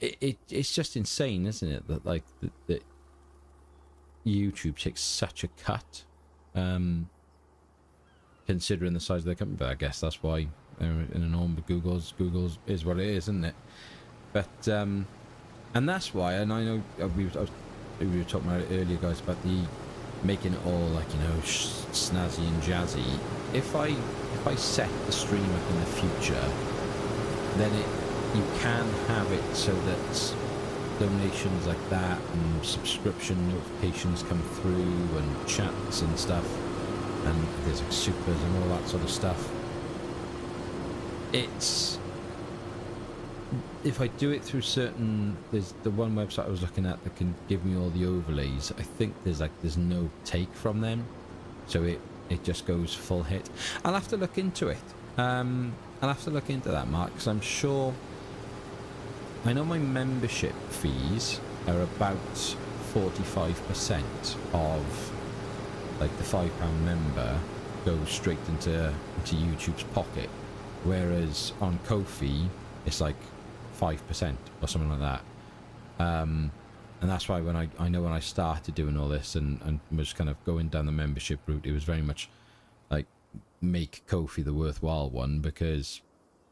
It's just insane, isn't it? That, like, that YouTube takes such a cut, considering the size of their company. But I guess that's why they're in a norm. But Google's is what it is, isn't it? But and that's why. And I know we were talking about it earlier, guys, about the making it all like, you know, snazzy and jazzy. If I set the stream up in the future, then you can have it so that donations like that and subscription notifications come through and chats and stuff, and there's like supers and all that sort of stuff. It's... If I do it through certain... There's the one website I was looking at that can give me all the overlays. I think there's no take from them, so it just goes full hit. I'll have to look into it. I'll have to look into that, Mark, because I'm sure... I know my membership fees are about 45% of, like, the £5 member goes straight into YouTube's pocket, whereas on Ko-fi it's like 5% or something like that. And that's why when I started doing all this and was kind of going down the membership route, it was very much like make Ko-fi the worthwhile one, because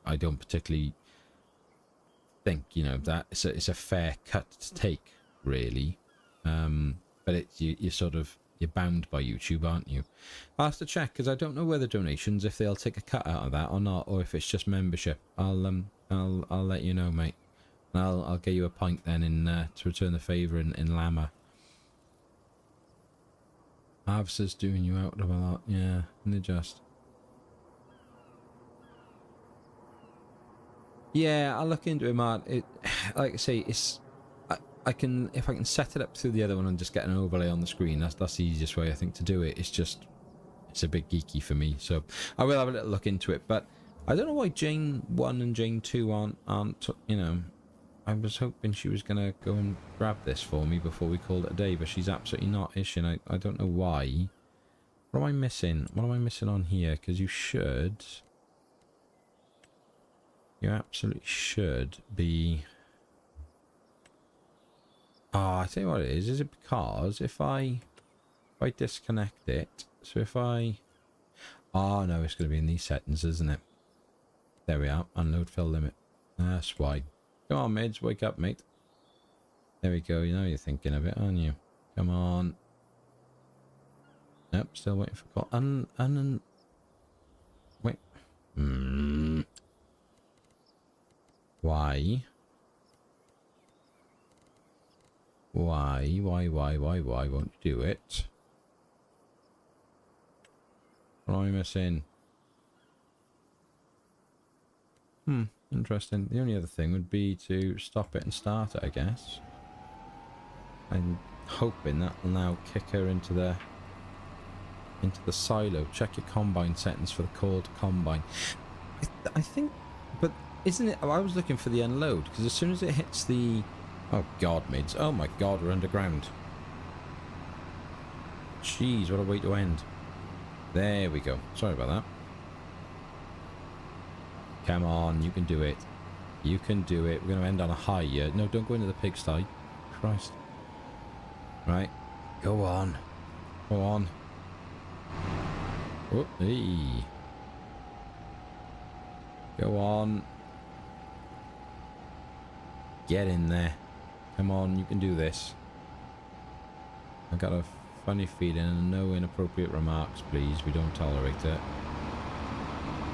I don't particularly think, you know, that it's a fair cut to take, really. But you're bound by YouTube, aren't you? I'll have to check, because I don't know whether donations, if they'll take a cut out of that or not, or if it's just membership. I'll let you know, mate. And I'll get you a pint then in to return the favour in Llama. Avsa's doing you out of a lot, yeah, and they just... Yeah, I'll look into it, Mark. It, like I say, it's I can, if I can set it up through the other one and just get an overlay on the screen. That's the easiest way I think to do it. It's a bit geeky for me, so I will have a little look into it. But I don't know why Jane 1 and Jane 2 aren't you know. I was hoping she was gonna go and grab this for me before we called it a day, but she's absolutely not, is she? And I don't know why. What am I missing? What am I missing on here? Because you absolutely should be. Oh, I tell you what it is. Is it because if I disconnect it, so if I, oh no, it's going to be in these settings, isn't it? There we are. Unload fill limit. That's why. Come on, mids, wake up, mate. There we go. You know you're thinking of it, aren't you? Come on. Nope, still waiting for call. Wait. Why? Why won't you do it? What am I missing? Interesting. The only other thing would be to stop it and start it, I guess. I'm hoping that will now kick her into the silo. Check your combine settings for the called combine. I think, but isn't it? Oh, I was looking for the unload, because as soon as it hits the, oh god, mids. Oh my god, we're underground. Jeez, what a way to end. There we go. Sorry about that. Come on, you can do it. You can do it. We're going to end on a high here. No, don't go into the pigsty. Christ. Right. Go on. Go on. Oh, hey. Go on. Get in there. Come on, you can do this. I got a funny feeling, and no inappropriate remarks, please. We don't tolerate it.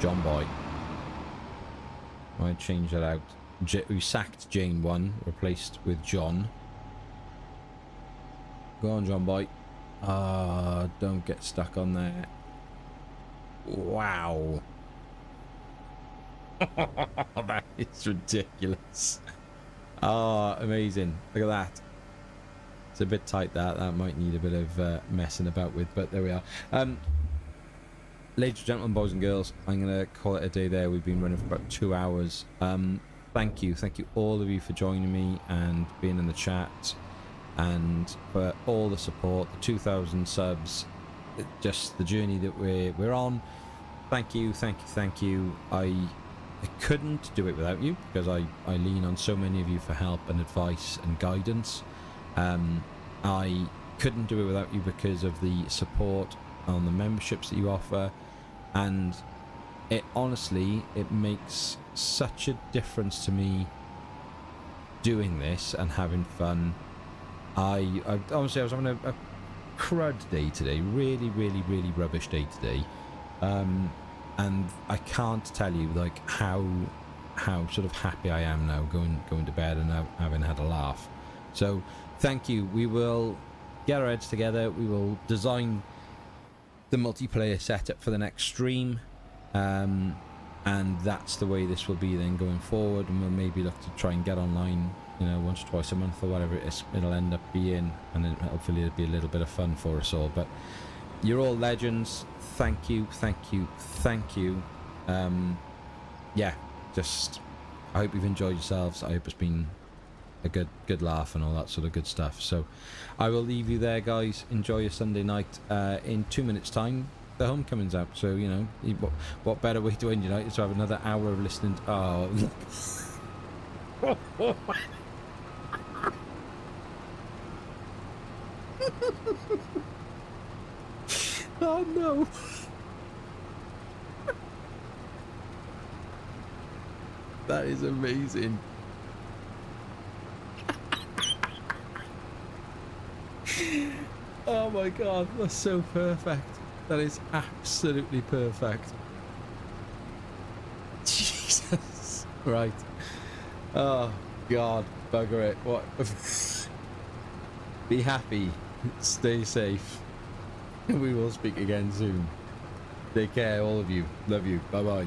John Boy. I changed that out. We sacked Jane 1, replaced with John. Go on, John Boy. Don't get stuck on there. Wow. That is ridiculous. Oh, amazing. Look at that. It's a bit tight, that might need a bit of messing about with, but there we are. Ladies and gentlemen, boys and girls, I'm going to call it a day there. We've been running for about 2 hours. Thank you all of you for joining me and being in the chat, and for all the support, the 2,000 subs, just the journey that we're on. Thank you. I couldn't do it without you, because I lean on so many of you for help and advice and guidance. I couldn't do it without you because of the support on the memberships that you offer, and it honestly, it makes such a difference to me doing this and having fun. I honestly, I was having a crud day today, really rubbish day today, and I can't tell you like how sort of happy I am now going to bed and having had a laugh. So thank you. We will get our heads together. We will design the multiplayer setup for the next stream, and that's the way this will be then going forward, and we'll maybe look to try and get online, you know, once or twice a month or whatever it is it'll end up being, and then hopefully it'll be a little bit of fun for us all. But you're all legends. Thank you. Yeah, just I hope you've enjoyed yourselves. I hope it's been a good laugh and all that sort of good stuff. So I will leave you there, guys. Enjoy your Sunday night. In 2 minutes time the homecoming's out, so you know what better way to end your night is to have another hour of listening to, oh no. That is amazing. Oh my god, that's so perfect. That is absolutely perfect. Jesus. Right. Oh god, bugger it. What? Be happy. Stay safe. We will speak again soon. Take care, all of you. Love you. Bye bye.